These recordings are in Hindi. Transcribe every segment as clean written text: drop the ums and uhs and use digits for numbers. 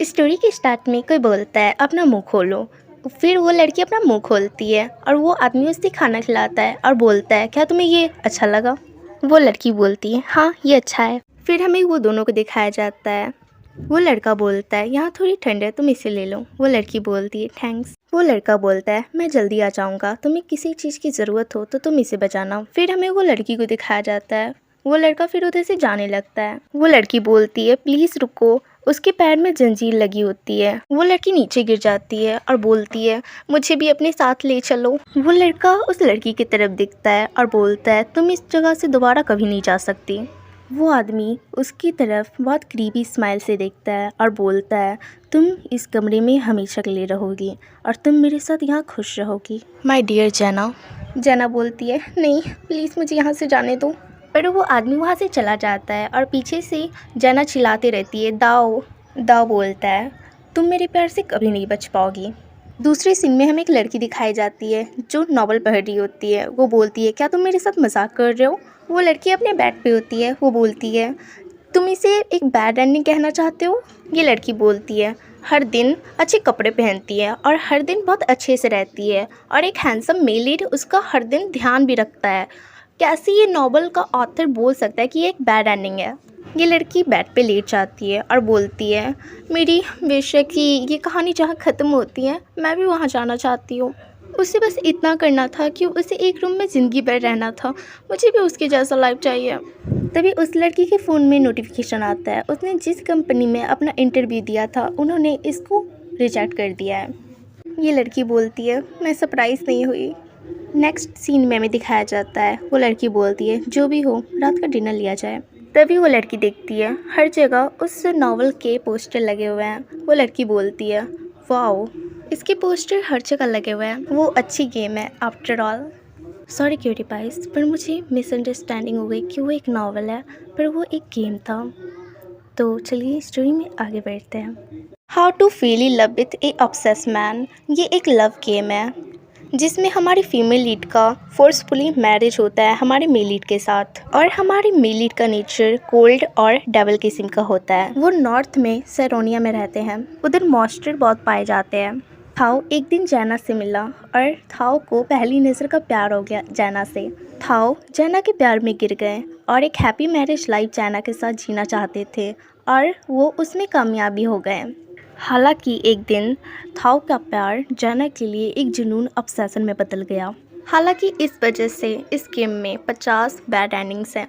स्टोरी के स्टार्ट में कोई बोलता है अपना मुंह खोलो। फिर वो लड़की अपना मुंह खोलती है और वो आदमी उसे खाना खिलाता है और बोलता है क्या तुम्हें ये अच्छा लगा। वो लड़की बोलती है हाँ ये अच्छा है। फिर हमें वो दोनों को दिखाया जाता है। वो लड़का बोलता है यहाँ थोड़ी ठंड है तुम इसे ले लो। वो लड़की बोलती है थैंक्स। वो लड़का बोलता है मैं जल्दी आ जाऊँगा, तुम्हें किसी चीज़ की ज़रूरत हो तो तुम इसे बचाना। फिर हमें वो लड़की को दिखाया जाता है। वो लड़का फिर उधर से जाने लगता है। वो लड़की बोलती है प्लीज़ रुको। उसके पैर में जंजीर लगी होती है। वो लड़की नीचे गिर जाती है और बोलती है मुझे भी अपने साथ ले चलो। वो लड़का उस लड़की की तरफ दिखता है और बोलता है तुम इस जगह से दोबारा कभी नहीं जा सकती। वो आदमी उसकी तरफ बहुत क्रीपी स्माइल से देखता है और बोलता है तुम इस कमरे में हमेशा के लिए रहोगी और तुम मेरे साथ यहाँ खुश रहोगी माय डियर जैना। जैना बोलती है नहीं प्लीज़ मुझे यहाँ से जाने दो। पर वो आदमी वहाँ से चला जाता है और पीछे से जैना चिल्लाती रहती है दाओ। दाओ बोलता है तुम मेरे प्यार से कभी नहीं बच पाओगी। दूसरे सीन में हमें एक लड़की दिखाई जाती है जो नॉवल पढ़ रही होती है। वो बोलती है क्या तुम मेरे साथ मजाक कर रहे हो। वो लड़की अपने बेड पे होती है। वो बोलती है तुम इसे एक बैड एंडिंग कहना चाहते हो। ये लड़की बोलती है हर दिन अच्छे कपड़े पहनती है और हर दिन बहुत अच्छे से रहती है और एक हैंडसम मेल लीड उसका हर दिन ध्यान भी रखता है। कैसे ये नॉवल का ऑथर बोल सकता है कि ये एक बैड एंडिंग है। ये लड़की बेड पे लेट जाती है और बोलती है मेरी बेशक ही ये कहानी जहाँ ख़त्म होती है मैं भी वहाँ जाना चाहती हूँ। उसे बस इतना करना था कि उसे एक रूम में ज़िंदगी भर रहना था। मुझे भी उसके जैसा लाइफ चाहिए। तभी उस लड़की के फ़ोन में नोटिफिकेशन आता है। उसने जिस कंपनी में अपना इंटरव्यू दिया था उन्होंने इसको रिजेक्ट कर दिया है। ये लड़की बोलती है मैं सरप्राइज़ नहीं हुई। नेक्स्ट सीन में हमें दिखाया जाता है। वो लड़की बोलती है जो भी हो रात का डिनर लिया जाए। तभी वो लड़की देखती है हर जगह उस नॉवल के पोस्टर लगे हुए हैं। वो लड़की बोलती है वाओ इसके पोस्टर हर जगह लगे हुए हैं। वो अच्छी गेम है after all. Sorry cutie pies पर मुझे मिसअंडरस्टैंडिंग हो गई कि वो एक नॉवल है पर वो एक गेम था। तो चलिए स्टोरी में आगे बढ़ते हैं। How to feel love with a obsess man. ये एक लव गेम है जिसमें हमारी फीमेल लीड का फोर्सफुली मैरिज होता है हमारे मेल लीड के साथ और हमारे मेल लीड का नेचर कोल्ड और डेविल किस्म का होता है। वो नॉर्थ में सेरोनिया में रहते हैं। उधर मॉन्स्टर बहुत पाए जाते हैं। थाओ एक दिन जैना से मिला और थाओ को पहली नज़र का प्यार हो गया जैना से। थाओ जैना के प्यार में गिर गए और एक हैप्पी मैरिज लाइफ जैना के साथ जीना चाहते थे और वो उसमें कामयाब भी हो गए। हालांकि एक दिन थाओ का प्यार जैना के लिए एक जुनून ऑब्सेशन में बदल गया। हालांकि इस वजह से इस गेम में 50 बैड एंडिंग्स हैं।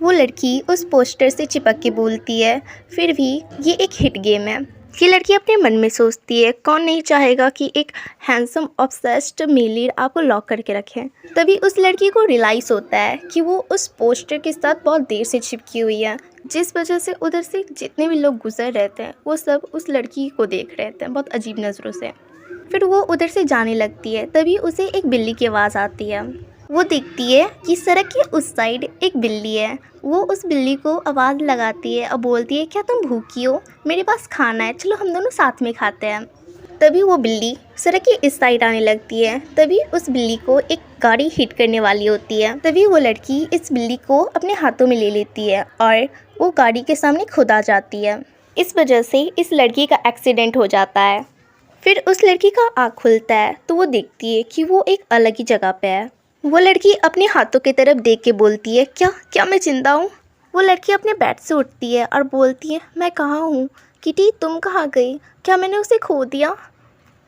वो लड़की उस पोस्टर से चिपक के बोलती है फिर भी ये एक हिट गेम है। ये लड़की अपने मन में सोचती है कौन नहीं चाहेगा कि एक हैंडसम ऑब्सेस्ड मेल लीड आपको लॉक करके रखे। तभी उस लड़की को रियलाइज़ होता है कि वो उस पोस्टर के साथ बहुत देर से चिपकी हुई है जिस वजह से उधर से जितने भी लोग गुजर रहते हैं वो सब उस लड़की को देख रहे थे बहुत अजीब नज़रों से। फिर वो उधर से जाने लगती है। तभी उसे एक बिल्ली की आवाज़ आती है। वो देखती है कि सड़क के उस साइड एक बिल्ली है। वो उस बिल्ली को आवाज़ लगाती है और बोलती है क्या तुम भूखी हो, मेरे पास खाना है, चलो हम दोनों साथ में खाते हैं। तभी वो बिल्ली सड़क के इस साइड आने लगती है। तभी उस बिल्ली को एक गाड़ी हिट करने वाली होती है। तभी वो लड़की इस बिल्ली को अपने हाथों में ले लेती है और वो गाड़ी के सामने खुद आ जाती है। इस वजह से इस लड़की का एक्सीडेंट हो जाता है। फिर उस लड़की का आँख खुलता है तो वो देखती है कि वो एक अलग ही जगह पे है। वो लड़की अपने हाथों की तरफ देख के बोलती है क्या क्या मैं जिंदा हूँ। वो लड़की अपने बेड से उठती है और बोलती है मैं कहाँ हूँ, किटी तुम कहाँ गई, क्या मैंने उसे खो दिया।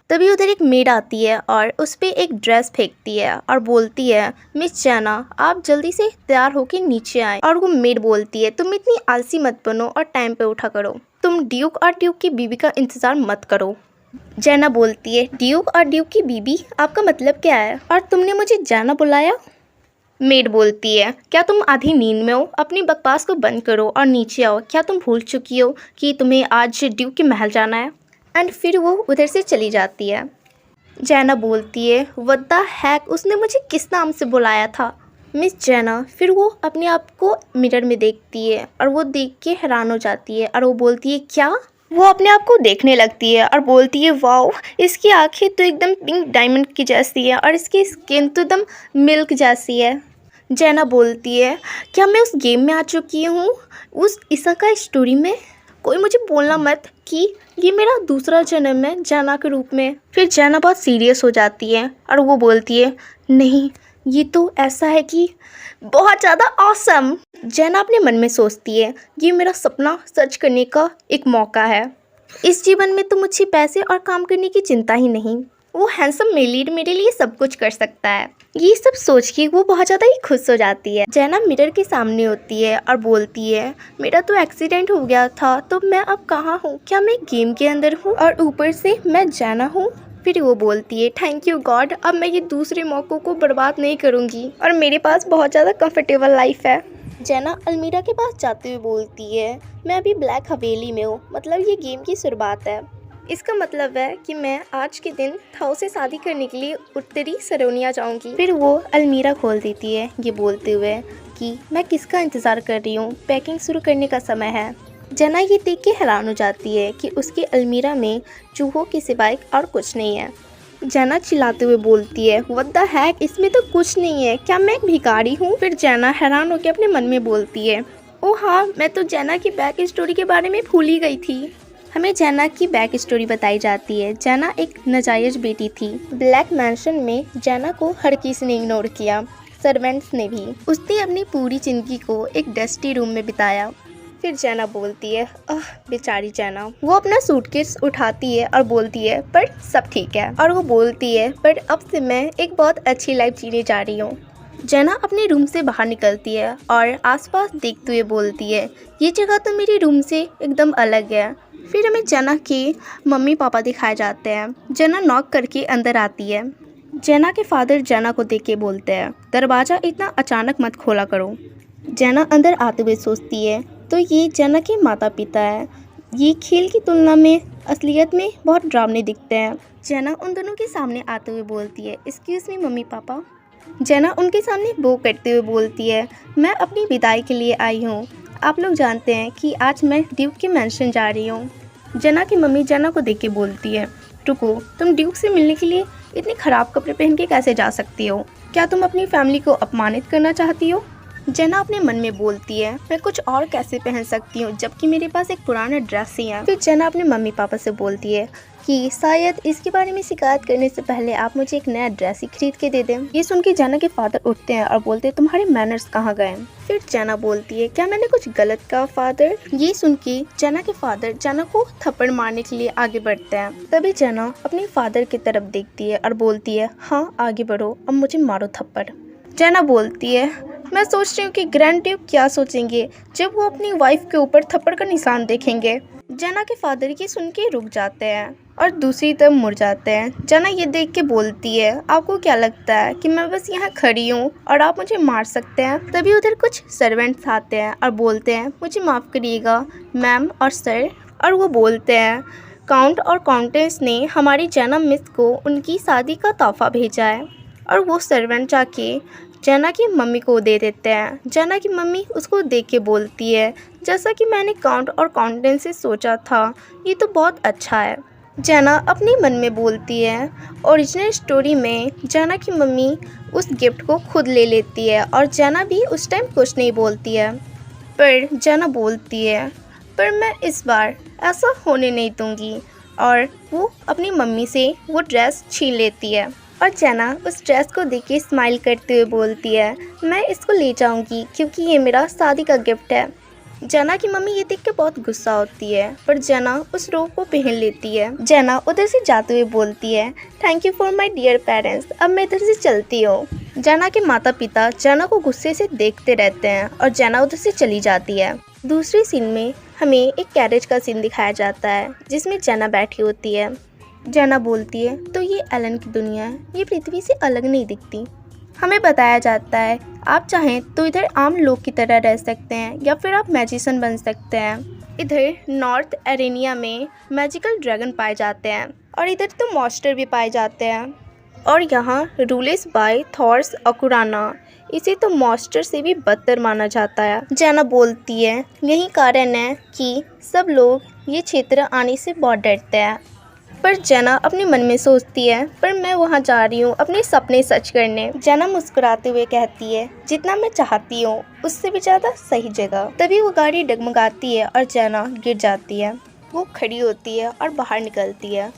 तभी उधर एक मेड आती है और उस पर एक ड्रेस फेंकती है और बोलती है मिस जैना आप जल्दी से तैयार होके नीचे आए। और वो मेड बोलती है तुम इतनी आलसी मत बनो और टाइम पे उठा करो, तुम ड्यूक और ड्यूक की बीबी का इंतज़ार मत करो। जैना बोलती है ड्यूक और ड्यूक की बीबी आपका मतलब क्या है और तुमने मुझे जैना बुलाया। मेड बोलती है क्या तुम आधी नींद में हो, अपनी बकवास को बंद करो और नीचे आओ, क्या तुम भूल चुकी हो कि तुम्हें आज ड्यूक के महल जाना है। एंड फिर वो उधर से चली जाती है। जैना बोलती है व्हाट द हैक उसने मुझे किस नाम से बुलाया था। मिस जैना फिर वो अपने आप को मिरर में देखती है और वो देख के हैरान हो जाती है और वो बोलती है क्या। वो अपने आप को देखने लगती है और बोलती है वाओ इसकी आंखें तो एकदम पिंक डायमंड की जैसी है और इसकी स्किन तो एकदम मिल्क जैसी है। जैना बोलती है क्या मैं उस गेम में आ चुकी हूँ, उस इसाका स्टोरी में। कोई मुझे बोलना मत कि ये मेरा दूसरा जन्म है जैना के रूप में। फिर जैना बहुत सीरियस हो जाती है और वो बोलती है नहीं, ये तो ऐसा है कि बहुत ज़्यादा ऑसम। जैना अपने मन में सोचती है ये मेरा सपना सच करने का एक मौका है। इस जीवन में तो मुझे पैसे और काम करने की चिंता ही नहीं, वो हैंडसम मेलीड मेरे लिए सब कुछ कर सकता है। ये सब सोच के वो बहुत ज़्यादा ही खुश हो जाती है। जैना मिरर के सामने होती है और बोलती है मेरा तो एक्सीडेंट हो गया था, तो मैं अब कहाँ हूँ? क्या मैं गेम के अंदर हूँ? और ऊपर से मैं जैना हूँ। फिर वो बोलती है थैंक यू गॉड, अब मैं ये दूसरे मौक़ों को बर्बाद नहीं करूँगी और मेरे पास बहुत ज़्यादा कंफर्टेबल लाइफ है। जैना अलमीरा के पास जाते हुए बोलती है मैं अभी ब्लैक हवेली में हूँ, मतलब ये गेम की शुरुआत है। इसका मतलब है कि मैं आज के दिन थाउ से शादी करने के लिए उत्तरी सरोनिया जाऊंगी। फिर वो अलमीरा खोल देती है ये बोलते हुए कि मैं किसका इंतज़ार कर रही हूँ, पैकिंग शुरू करने का समय है। जैना ये देख के हैरान हो जाती है कि उसकी अलमीरा में चूहों के सिवाय और कुछ नहीं है। जैना चिल्लाते हुए बोलती है व्हाट द हैक, इसमें तो कुछ नहीं है, क्या मैं एक भिखारी हूँ? फिर जैना हैरान होकर अपने मन में बोलती है ओह हाँ, मैं तो जैना की बैक स्टोरी के बारे में भूल ही गई थी। हमें जैना की बैक स्टोरी बताई जाती है। जैना एक नाजायज बेटी थी। ब्लैक मैंशन में जैना को हर किसी ने इग्नोर किया, सर्वेंट्स ने भी। उसने अपनी पूरी ज़िंदगी को एक डस्टी रूम में बिताया। फिर जैना बोलती है बेचारी जैना। वो अपना सूटकेस उठाती है और बोलती है पर सब ठीक है। और वो बोलती है पर अब से मैं एक बहुत अच्छी लाइफ जीने जा रही हूँ। जैना अपने रूम से बाहर निकलती है और आसपास देखते हुए बोलती है ये जगह तो मेरे रूम से एकदम अलग है। फिर हमें जैना के मम्मी पापा दिखाए जाते हैं। जैना नॉक करके अंदर आती है। जैना के फादर जैना को देख के बोलते हैं दरवाज़ा इतना अचानक मत खोला करो। जैना अंदर आते हुए सोचती है तो ये जैना के माता पिता है, ये खेल की तुलना में असलियत में बहुत डरावने दिखते हैं। जैना उन दोनों के सामने आते हुए बोलती है एक्सक्यूज़ मी मम्मी पापा। जैना उनके सामने बो करते हुए बोलती है मैं अपनी विदाई के लिए आई हूँ। आप लोग जानते हैं कि आज मैं ड्यूक के मैंशन जा रही हूँ। जैना की मम्मी जैना को देख के बोलती है रुको, तुम ड्यूक से मिलने के लिए इतने ख़राब कपड़े पहन के कैसे जा सकती हो? क्या तुम अपनी फैमिली को अपमानित करना चाहती हो? जैना अपने मन में बोलती है मैं कुछ और कैसे पहन सकती हूँ जबकि मेरे पास एक पुराना ड्रेस ही है। फिर जैना अपने मम्मी पापा से बोलती है कि शायद इसके बारे में शिकायत करने से पहले आप मुझे एक नया ड्रेस ही खरीद के दे दें। ये सुन के जैना के फादर उठते हैं और बोलते हैं तुम्हारे मैनर्स कहाँ गए? फिर जैना बोलती है क्या मैंने कुछ गलत कहा फादर? ये सुन के जैना के फादर जैना को थप्पड़ मारने के लिए आगे बढ़ते हैं। तभी जैना अपने फादर की तरफ देखती है और बोलती है हाँ आगे बढ़ो, अब मुझे मारो थप्पड़। जैना बोलती है मैं सोच रही हूँ कि ग्रैंड ड्यूक क्या सोचेंगे जब वो अपनी वाइफ के ऊपर थप्पड़ का निशान देखेंगे। जैना के फादर ये सुन के रुक जाते हैं और दूसरी तरफ मुड़ जाते हैं। जैना ये देख के बोलती है आपको क्या लगता है कि मैं बस यहाँ खड़ी हूँ और आप मुझे मार सकते हैं? तभी उधर कुछ सर्वेंट्स आते हैं और बोलते हैं मुझे माफ़ करिएगा मैम और सर। और वो बोलते हैं काउंट और काउंटेस ने हमारी जैना मिस को उनकी शादी का तोहफा भेजा है। और वो सर्वेंट जाके जैना की मम्मी को दे देते हैं। जैना की मम्मी उसको देख के बोलती है जैसा कि मैंने काउंट और काउंटेंस से सोचा था, ये तो बहुत अच्छा है। जैना अपने मन में बोलती है ओरिजिनल स्टोरी में जैना की मम्मी उस गिफ्ट को खुद ले लेती है और जैना भी उस टाइम कुछ नहीं बोलती है। पर जैना बोलती है पर मैं इस बार ऐसा होने नहीं दूँगी। और वो अपनी मम्मी से वो ड्रेस छीन लेती है। और जैना उस ड्रेस को देख के स्माइल करते हुए बोलती है मैं इसको ले जाऊंगी क्योंकि ये मेरा शादी का गिफ्ट है। जैना की मम्मी ये देख के बहुत गुस्सा होती है पर जैना उस रोब को पहन लेती है। जैना उधर से जाते हुए बोलती है thank you for my dear parents, अब मैं इधर से चलती हूँ। जैना के माता पिता जैना को गुस्से से देखते रहते हैं और जैना उधर से चली जाती है। दूसरी सीन में हमें एक कैरेज का सीन दिखाया जाता है जिसमें जैना बैठी होती है। जैना बोलती है तो ये एलन की दुनिया है, ये पृथ्वी से अलग नहीं दिखती। हमें बताया जाता है आप चाहें तो इधर आम लोग की तरह रह सकते हैं या फिर आप मैजिशियन बन सकते हैं। इधर नॉर्थ एरेनिया में मैजिकल ड्रैगन पाए जाते हैं और इधर तो मॉन्स्टर भी पाए जाते हैं। और यहाँ रूलेस बाय थॉर्स अकुराना, इसे तो मॉन्स्टर से भी बदतर माना जाता है। जैना बोलती है यही कारण है कि सब लोग ये क्षेत्र आने से बहुत डरते हैं। पर जना अपने मन में सोचती है, पर मैं वहाँ जा रही हूँ अपने सपने सच करने। जना मुस्कुराते हुए कहती है, जितना मैं चाहती हूँ उससे भी ज़्यादा सही जगह। तभी वो गाड़ी डगमगाती है और जना गिर जाती है। वो खड़ी होती है और बाहर निकलती है।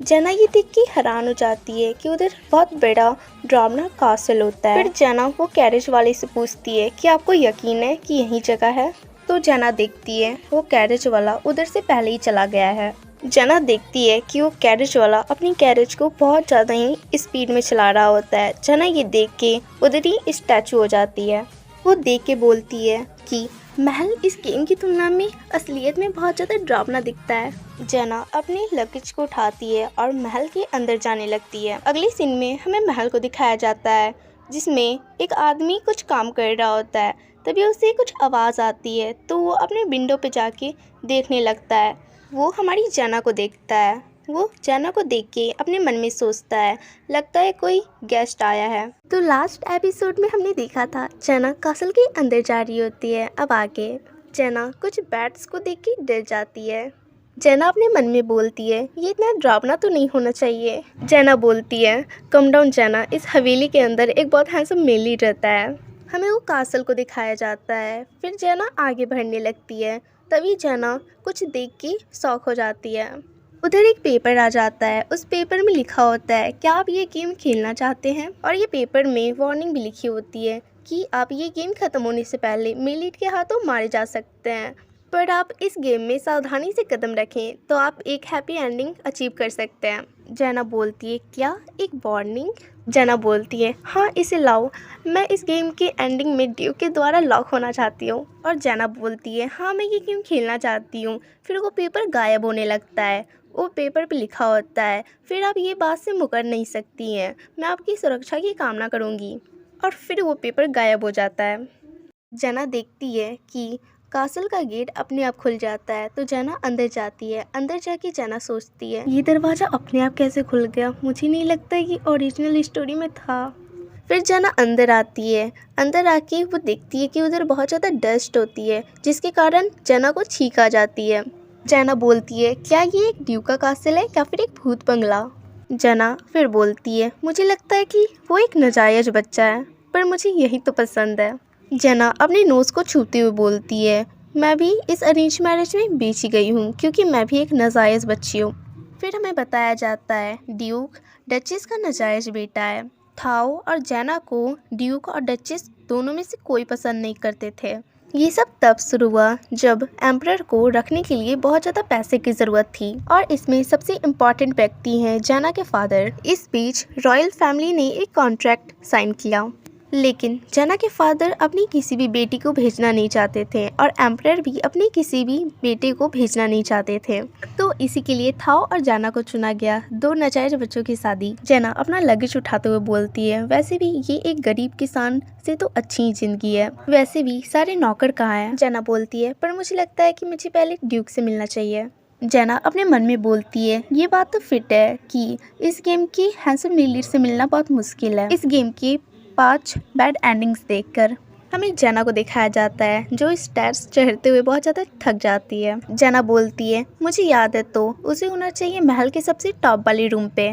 जना ये देख के हैरान हो जाती है कि उधर बहुत बड़ा डरावना कासल होता है। फिर जना वो कैरेज वाले से पूछती है कि आपको यकीन है कि यही जगह है? तो जना देखती है वो कैरेज वाला उधर से पहले ही चला गया है। जना देखती है कि वो कैरेज वाला अपनी कैरेज को बहुत ज़्यादा ही स्पीड में चला रहा होता है। जना ये देख के उधर ही स्टैचू हो जाती है। वो देख के बोलती है कि महल इस गेम की तुलना में असलियत में बहुत ज़्यादा डरावना दिखता है। जना अपने लगेज को उठाती है और महल के अंदर जाने लगती है। अगले सीन में हमें महल को दिखाया जाता है जिसमें एक आदमी कुछ काम कर रहा होता है। तभी उसे कुछ आवाज़ आती है तो वो अपने विंडो पे जाके देखने लगता है। वो हमारी जना को देखता है। वो जना को देख के अपने मन में सोचता है, लगता है कोई गेस्ट आया है। तो लास्ट एपिसोड में हमने देखा था जना कासल के अंदर जा रही होती है। अब आगे जना कुछ बैट्स को देख के डर जाती है। जना अपने मन में बोलती है, ये इतना डरावना तो नहीं होना चाहिए। जना बोलती है, कम डाउन जना, इस हवेली के अंदर एक बहुत हैंडसम मेल लीड रहता है। हमें वो कासल को दिखाया जाता है। फिर जना आगे बढ़ने लगती है। तभी जना कुछ देख के शॉक हो जाती है। उधर एक पेपर आ जाता है। उस पेपर में लिखा होता है, क्या आप ये गेम खेलना चाहते हैं? और ये पेपर में वार्निंग भी लिखी होती है कि आप ये गेम ख़त्म होने से पहले मेलिट के हाथों मारे जा सकते हैं, पर आप इस गेम में सावधानी से कदम रखें तो आप एक हैप्पी एंडिंग अचीव कर सकते हैं। जना बोलती है, क्या एक वार्निंग? जना बोलती है, हाँ इसे लाओ, मैं इस गेम के एंडिंग में ड्यूक के द्वारा लॉक होना चाहती हूँ। और जना बोलती है, हाँ मैं ये गेम खेलना चाहती हूँ। फिर वो पेपर गायब होने लगता है। वो पेपर पे लिखा होता है, फिर आप ये बात से मुकर नहीं सकती हैं, मैं आपकी सुरक्षा की कामना करूँगी। और फिर वो पेपर गायब हो जाता है। जना देखती है कि कासल का गेट अपने आप खुल जाता है तो जना अंदर जाती है। अंदर जाके जना सोचती है, ये दरवाज़ा अपने आप कैसे खुल गया? मुझे नहीं लगता ये ओरिजिनल स्टोरी में था। फिर जना अंदर आती है। अंदर आके वो देखती है कि उधर बहुत ज़्यादा डस्ट होती है जिसके कारण जना को छींक आ जाती है। जना बोलती है, क्या ये एक ड्यूक का कासल है या फिर एक भूत बंगला? जना फिर बोलती है, मुझे लगता है कि वो एक नाजायज़ बच्चा है, पर मुझे यही तो पसंद है। जना अपने नोज़ को छूते हुए बोलती है, मैं भी इस अरेंज मैरिज में बेची गई हूँ क्योंकि मैं भी एक नाजायज़ बच्ची हूँ। फिर हमें बताया जाता है ड्यूक डचेस का नाजायज़ बेटा है। थाओ और जना को ड्यूक और डचेस दोनों में से कोई पसंद नहीं करते थे। ये सब तब शुरू हुआ जब एम्परर को रखने के लिए बहुत ज़्यादा पैसे की ज़रूरत थी और इसमें सबसे इम्पॉर्टेंट व्यक्ति हैं जना के फादर। इस बीच रॉयल फैमिली ने एक कॉन्ट्रैक्ट साइन किया, लेकिन जना के फादर अपनी किसी भी बेटी को भेजना नहीं चाहते थे और एम्परर भी अपने किसी भी बेटे को भेजना नहीं चाहते थे। तो इसी के लिए थाओ और जना को चुना गया, दो नाजायज बच्चों की शादी। जना अपना लगेज उठाते हुए बोलती है, वैसे भी ये एक गरीब किसान से तो अच्छी ही जिंदगी है, वैसे भी सारे नौकर कहाँ हैं? जना बोलती है, पर मुझे लगता है कि मुझे पहले ड्यूक से मिलना चाहिए। जना अपने मन में बोलती है, ये बात तो फिट है कि इस गेम की हैंडसम लीड से मिलना बहुत मुश्किल है। इस गेम की 5 बैड एंडिंग्स देखकर हमें जना को दिखाया जाता है जो स्टेयर्स चढ़ते हुए बहुत ज़्यादा थक जाती है। जना बोलती है, मुझे याद है तो उसे होना चाहिए महल के सबसे टॉप वाली रूम पे।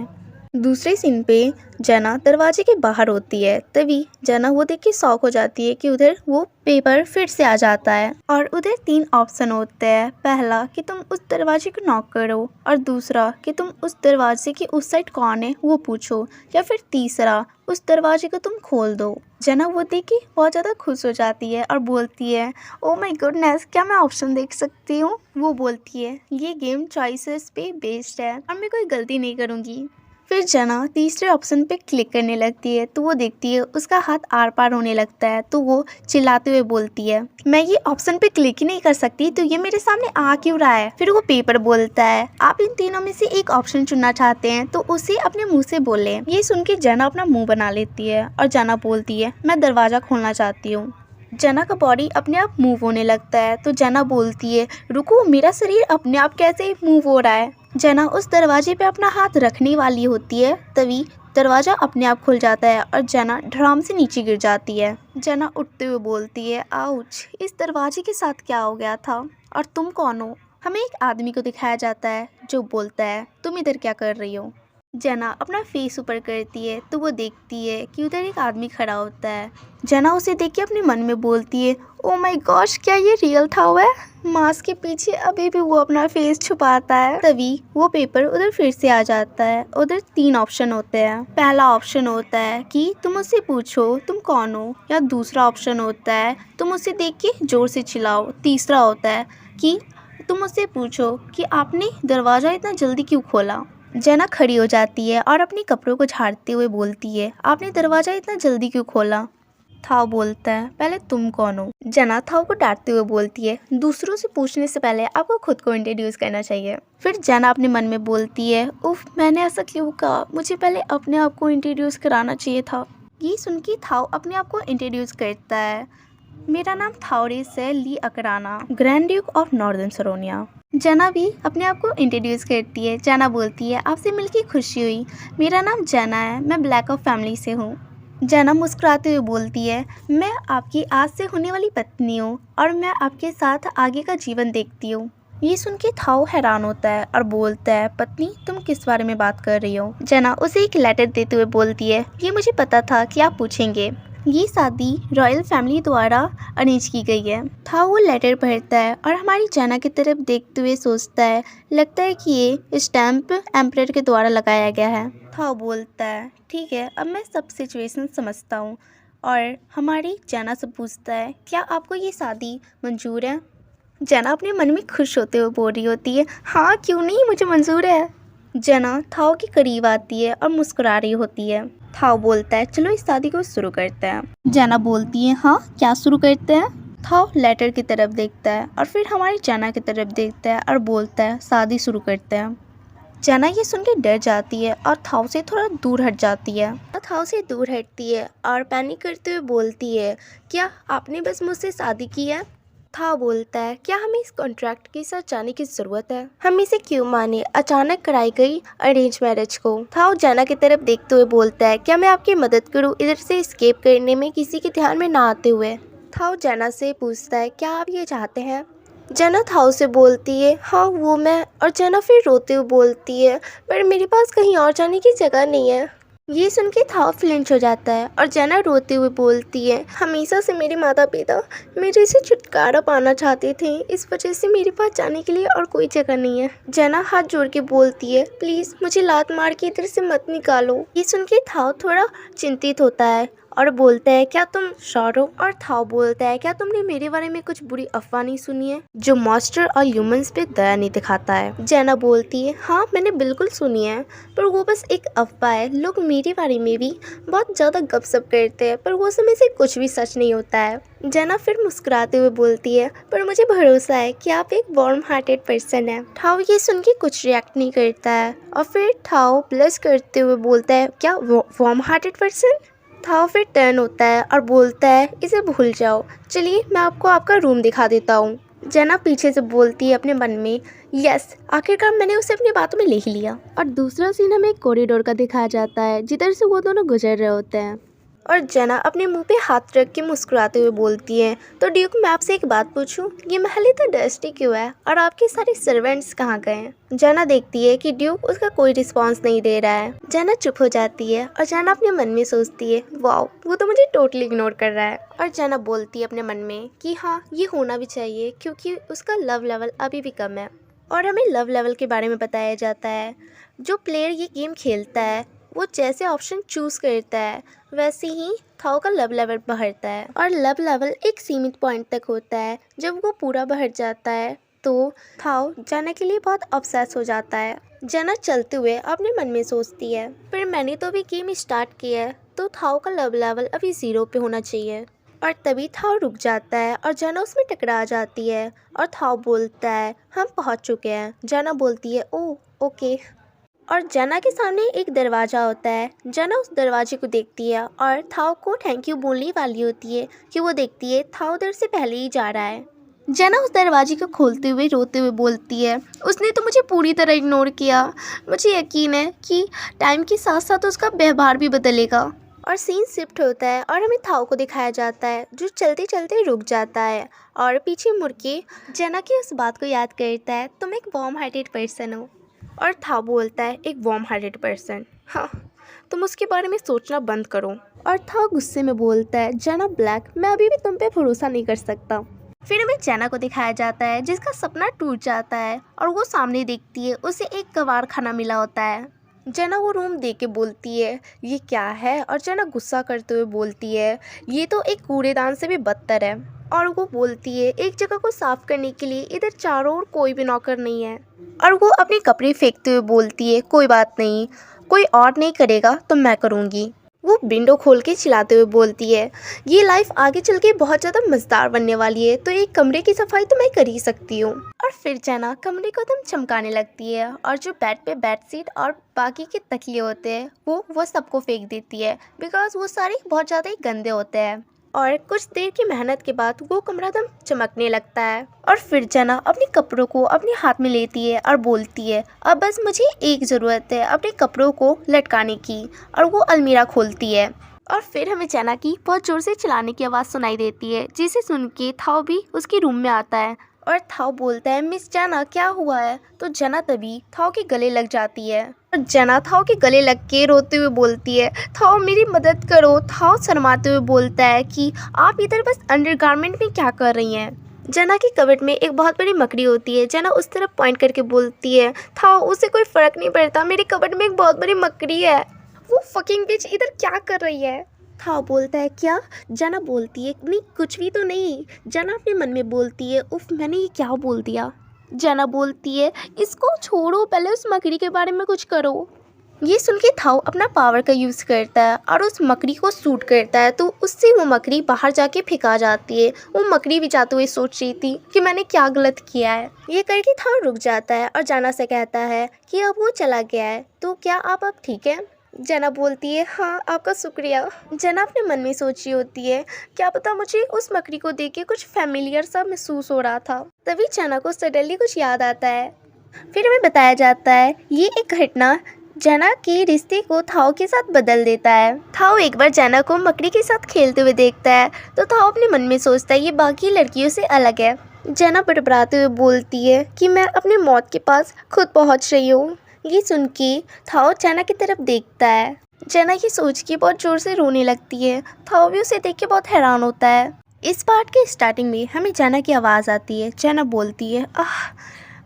दूसरे सीन पे जना दरवाजे के बाहर होती है। तभी जना वो देख के शॉक हो जाती है कि उधर वो पेपर फिर से आ जाता है और उधर 3 ऑप्शन होते हैं। पहला कि तुम उस दरवाजे को नॉक करो, और दूसरा कि तुम उस दरवाजे की उस साइड कौन है वो पूछो, या फिर तीसरा उस दरवाजे को तुम खोल दो। जना वो देख के बहुत ज़्यादा खुश हो जाती है और बोलती है, ओ माय गुडनेस, क्या मैं ऑप्शन देख सकती हूँ? वो बोलती है, ये गेम चॉइसेस पे बेस्ड है और मैं कोई गलती नहीं करूँगी। फिर जना तीसरे ऑप्शन पे क्लिक करने लगती है तो वो देखती है उसका हाथ आर पार होने लगता है। तो वो चिल्लाते हुए बोलती है, मैं ये ऑप्शन पे क्लिक ही नहीं कर सकती, तो ये मेरे सामने आ क्यों रहा है? फिर वो पेपर बोलता है, आप इन तीनों में से एक ऑप्शन चुनना चाहते हैं तो उसे अपने मुंह से बोले। ये सुन के जना अपना मुंह बना लेती है और जना बोलती है, मैं दरवाज़ा खोलना चाहती हूँ। जना का बॉडी अपने आप मूव होने लगता है तो जना बोलती है, रुको, मेरा शरीर अपने आप कैसे मूव हो रहा है? जना उस दरवाजे पे अपना हाथ रखने वाली होती है, तभी दरवाज़ा अपने आप खुल जाता है और जना धड़ाम से नीचे गिर जाती है। जना उठते हुए बोलती है, आउच, इस दरवाजे के साथ क्या हो गया था और तुम कौन हो? हमें एक आदमी को दिखाया जाता है जो बोलता है तुम इधर क्या कर रही हो। जना अपना फेस ऊपर करती है तो वो देखती है कि उधर एक आदमी खड़ा होता है। जना उसे देख के अपने मन में बोलती है ओ माय गॉश, क्या ये रियल था हुआ है। मास्क के पीछे अभी भी वो अपना फेस छुपाता है। तभी वो पेपर उधर फिर से आ जाता है। उधर 3 ऑप्शन होते हैं। पहला ऑप्शन होता है कि तुम उससे पूछो तुम कौन हो, या दूसरा ऑप्शन होता है तुम उसे देख के जोर से चिल्लाओ। तीसरा होता है कि तुम उससे पूछो कि आपने दरवाज़ा इतना जल्दी क्यों खोला। जना खड़ी हो जाती है और अपने कपड़ों को झाड़ते हुए बोलती है आपने दरवाज़ा इतना जल्दी क्यों खोला। थाओ बोलता है पहले तुम कौन हो। जना थाओ को डांटते हुए बोलती है दूसरों से पूछने से पहले आपको खुद को इंट्रोड्यूस करना चाहिए। फिर जना अपने मन में बोलती है उफ, मैंने ऐसा क्यों कहा, मुझे पहले अपने आप को इंट्रोड्यूस कराना चाहिए था। ये सुन के थाओ अपने आप को इंट्रोड्यूस करता है। मेरा नाम थाओरेस है ली अकराना, grand Duke of northern Saroniya. जना भी अपने आप को इंट्रोड्यूस करती है। जना बोलती है आपसे मिलकर खुशी हुई, मेरा नाम जना है, मैं ब्लैक ऑफ फैमिली से हूँ। जना मुस्कुराते हुए बोलती है मैं आपकी आज से होने वाली पत्नी हूँ और मैं आपके साथ आगे का जीवन देखती हूँ। ये सुन के थाओ हैरान होता है और बोलता है पत्नी, तुम किस बारे में बात कर रही हो। जना उसे एक लेटर देते हुए बोलती है ये मुझे पता था कि आप पूछेंगे, ये शादी रॉयल फैमिली द्वारा अरेंज की गई है। थाओ वो लेटर पढ़ता है और हमारी जना की तरफ देखते हुए सोचता है लगता है कि ये स्टैम्प एम्परर के द्वारा लगाया गया है। थाओ बोलता है ठीक है, अब मैं सब सिचुएशन समझता हूँ। और हमारी जना से पूछता है क्या आपको ये शादी मंजूर है। जना अपने मन में खुश होते हुए बोल रही होती है हाँ क्यों नहीं, मुझे मंजूर है। जना थाओ के करीब आती है और मुस्कुरा रही होती है। थाओ बोलता है चलो इस शादी को शुरू करते हैं। जना बोलती है हाँ क्या शुरू करते हैं। थाओ लेटर की तरफ देखता है और फिर हमारी जना की तरफ देखता है और बोलता है शादी शुरू करते हैं। जना ये सुन के डर जाती है और थाओ से थोड़ा दूर हट जाती है। थाओ से दूर हटती है और पैनिक करते हुए बोलती है क्या आपने बस मुझसे शादी की है। थाओ बोलता है क्या हमें इस कॉन्ट्रैक्ट के साथ जाने की जरूरत है, हम इसे क्यों माने अचानक कराई गई अरेंज मैरिज को। थाओ जना की तरफ देखते हुए बोलता है क्या मैं आपकी मदद करूं इधर से एस्केप करने में किसी के ध्यान में ना आते हुए। थाओ जना से पूछता है क्या आप ये चाहते हैं। जना थाओ से बोलती है हाँ वो मैं, और जना फिर रोते हुए बोलती है पर मेरे पास कहीं और जाने की जगह नहीं है। ये सुन के थाओ फ्लिंच हो जाता है और जना रोते हुए बोलती है हमेशा से मेरे माता पिता मेरे से छुटकारा पाना चाहते थे, इस वजह से मेरे पास जाने के लिए और कोई जगह नहीं है। जना हाथ जोड़ के बोलती है प्लीज़ मुझे लात मार के इधर से मत निकालो। ये सुन के थाओ थोड़ा चिंतित होता है और बोलता है क्या तुम श्योर हो। और थाओ बोलता है क्या तुमने मेरे बारे में कुछ बुरी अफवाह नहीं सुनी है जो मॉन्स्टर और ह्यूमंस पे दया नहीं दिखाता है। जना बोलती है हाँ मैंने बिल्कुल सुनी है, पर वो बस एक अफवाह है, लोग मेरे बारे में भी बहुत ज़्यादा गपशप करते हैं पर वो समय से कुछ भी सच नहीं होता है। जना फिर मुस्कुराते हुए बोलती है पर मुझे भरोसा है कि आप एक वार्म हार्टेड पर्सन है। थाओ ये सुन के कुछ रिएक्ट नहीं करता है और फिर थाओ ब्लश करते हुए बोलता है क्या वार्म हार्टेड पर्सन। थाओ फिर टर्न होता है और बोलता है इसे भूल जाओ, चलिए मैं आपको आपका रूम दिखा देता हूँ। जना पीछे से बोलती है अपने मन में यस, आखिरकार मैंने उसे अपनी बातों में ले ही लिया। और दूसरा सीन हमें एक कॉरिडोर का दिखाया जाता है जिधर से वो दोनों गुजर रहे होते हैं और जना अपने मुंह पे हाथ रख के मुस्कुराते हुए बोलती है तो ड्यूक मैं आपसे एक बात पूछूं, ये महल इतना डस्टी क्यों है और आपके सारे सर्वेंट्स कहाँ गए हैं। जना देखती है कि ड्यूक उसका कोई रिस्पांस नहीं दे रहा है। जना चुप हो जाती है और जना अपने मन में सोचती है वाओ वो तो मुझे टोटली इग्नोर कर रहा है। और जना बोलती है अपने मन में कि हाँ ये होना भी चाहिए क्योंकि उसका लव लेवल अभी भी कम है। और हमें लव लेवल के बारे में बताया जाता है जो प्लेयर ये गेम खेलता है वो जैसे ऑप्शन चूज़ करता है वैसे ही थाओ का लव लेवल बढ़ता है। और लव लेवल एक सीमित पॉइंट तक होता है, जब वो पूरा बढ़ जाता है तो थाओ जना के लिए बहुत ऑब्सेस हो जाता है। जना चलते हुए अपने मन में सोचती है पर मैंने तो अभी गेम स्टार्ट किया है तो थाओ का लव लेवल अभी 0 पे होना चाहिए। और तभी थाओ रुक जाता है और जना उसमें टकरा जाती है और थाओ बोलता है हम पहुंच चुके हैं। जना बोलती है ओह ओके। और जना के सामने एक दरवाज़ा होता है। जना उस दरवाजे को देखती है और थाओ को थैंक यू बोलने वाली होती है कि वो देखती है थाओ उधर से पहले ही जा रहा है। जना उस दरवाजे को खोलते हुए रोते हुए बोलती है उसने तो मुझे पूरी तरह इग्नोर किया, मुझे यकीन है कि टाइम के साथ साथ उसका व्यवहार भी बदलेगा। और सीन शिफ्ट होता है और हमें थाओ को दिखाया जाता है जो चलते चलते रुक जाता है और पीछे मुड़ के जना की उस बात को याद करता है, तुम एक वार्म हार्टेड पर्सन हो। और थाओ बोलता है, एक वार्म हार्टेड पर्सन? हाँ, तुम उसके बारे में सोचना बंद करो। और थाओ गुस्से में बोलता है, जना ब्लैक, मैं अभी भी तुम पे भरोसा नहीं कर सकता। फिर हमें जना को दिखाया जाता है जिसका सपना टूट जाता है और वो सामने देखती है उसे एक कबाड़ खाना मिला होता है। जना वो रूम देख के बोलती है, ये क्या है? और जना गुस्सा करते हुए बोलती है, ये तो एक कूड़ेदान से भी बदतर है। और वो बोलती है, एक जगह को साफ करने के लिए इधर चारों ओर कोई भी नौकर नहीं है। और वो अपने कपड़े फेंकते हुए बोलती है, कोई बात नहीं, कोई और नहीं करेगा तो मैं करूँगी। वो विंडो खोल के चिल्लाते हुए बोलती है, ये लाइफ आगे चल के बहुत ज़्यादा मज़ेदार बनने वाली है, तो एक कमरे की सफाई तो मैं कर ही सकती हूँ। और फिर जना कमरे को एकदम चमकाने लगती है और जो बेड पे बेडशीट और बाकी के तकिए होते हैं वो सबको फेंक देती है, बिकॉज वो सारे बहुत ज़्यादा ही गंदे होते हैं। और कुछ देर की मेहनत के बाद वो कमरा एकदम चमकने लगता है। और फिर जना अपने कपड़ों को अपने हाथ में लेती है और बोलती है, अब बस मुझे एक ज़रूरत है अपने कपड़ों को लटकाने की। और वो अलमीरा खोलती है और फिर हमें जना की बहुत ज़ोर से चिल्लाने की आवाज़ सुनाई देती है, जिसे सुन के थाओ भी उसके रूम में आता है। और थाओ बोलता है, मिस जना क्या हुआ है? तो जना तभी थाओ के गले लग जाती है और जना थाओ के गले लग के रोते हुए बोलती है, थाओ मेरी मदद करो। थाओ शर्माते हुए बोलता है कि आप इधर बस अंडरगारमेंट में क्या कर रही हैं? जना की कबर्ड में एक बहुत बड़ी मकड़ी होती है। जना उस तरफ पॉइंट करके बोलती है, थाओ उसे कोई फ़र्क नहीं पड़ता, मेरी कबर्ड में एक बहुत बड़ी मकड़ी है। वो फकिंग बिच इधर क्या कर रही है? थाओ बोलता है, क्या? जना बोलती है, नहीं कुछ भी तो नहीं। जना अपने मन में बोलती है, उफ मैंने ये क्या बोल दिया। जना बोलती है, इसको छोड़ो, पहले उस मकड़ी के बारे में कुछ करो। ये सुन के थाओ अपना पावर का यूज़ करता है और उस मकड़ी को शूट करता है, तो उससे वो मकड़ी बाहर जाके फेंका जाती है। वो मकड़ी भी जाते हुए सोच रही थी कि मैंने क्या गलत किया है। ये करके थाओ रुक जाता है और जना से कहता है कि अब वो चला गया है, तो क्या आप अब ठीक है? जना बोलती है, हाँ आपका शुक्रिया। जना अपने मन में सोच रही होती है, क्या पता मुझे उस मकड़ी को देख के कुछ फैमिलियर सा महसूस हो रहा था। तभी जना को सडनली कुछ याद आता है। फिर हमें बताया जाता है ये एक घटना जना के रिश्ते को थाओ के साथ बदल देता है। थाओ एक बार जना को मकड़ी के साथ खेलते हुए देखता है, तो थाओ अपने मन में सोचता है ये बाकी लड़कियों से अलग है। जना बड़बड़ाते हुए बोलती है कि मैं अपनी मौत के पास खुद पहुंच रही हूँ। ये सुन के थाओ जना की तरफ देखता है। जना ये सोच के बहुत ज़ोर से रोने लगती है। थाओ भी उसे देख के बहुत हैरान होता है। इस पार्ट के स्टार्टिंग में हमें जना की आवाज़ आती है। जना बोलती है,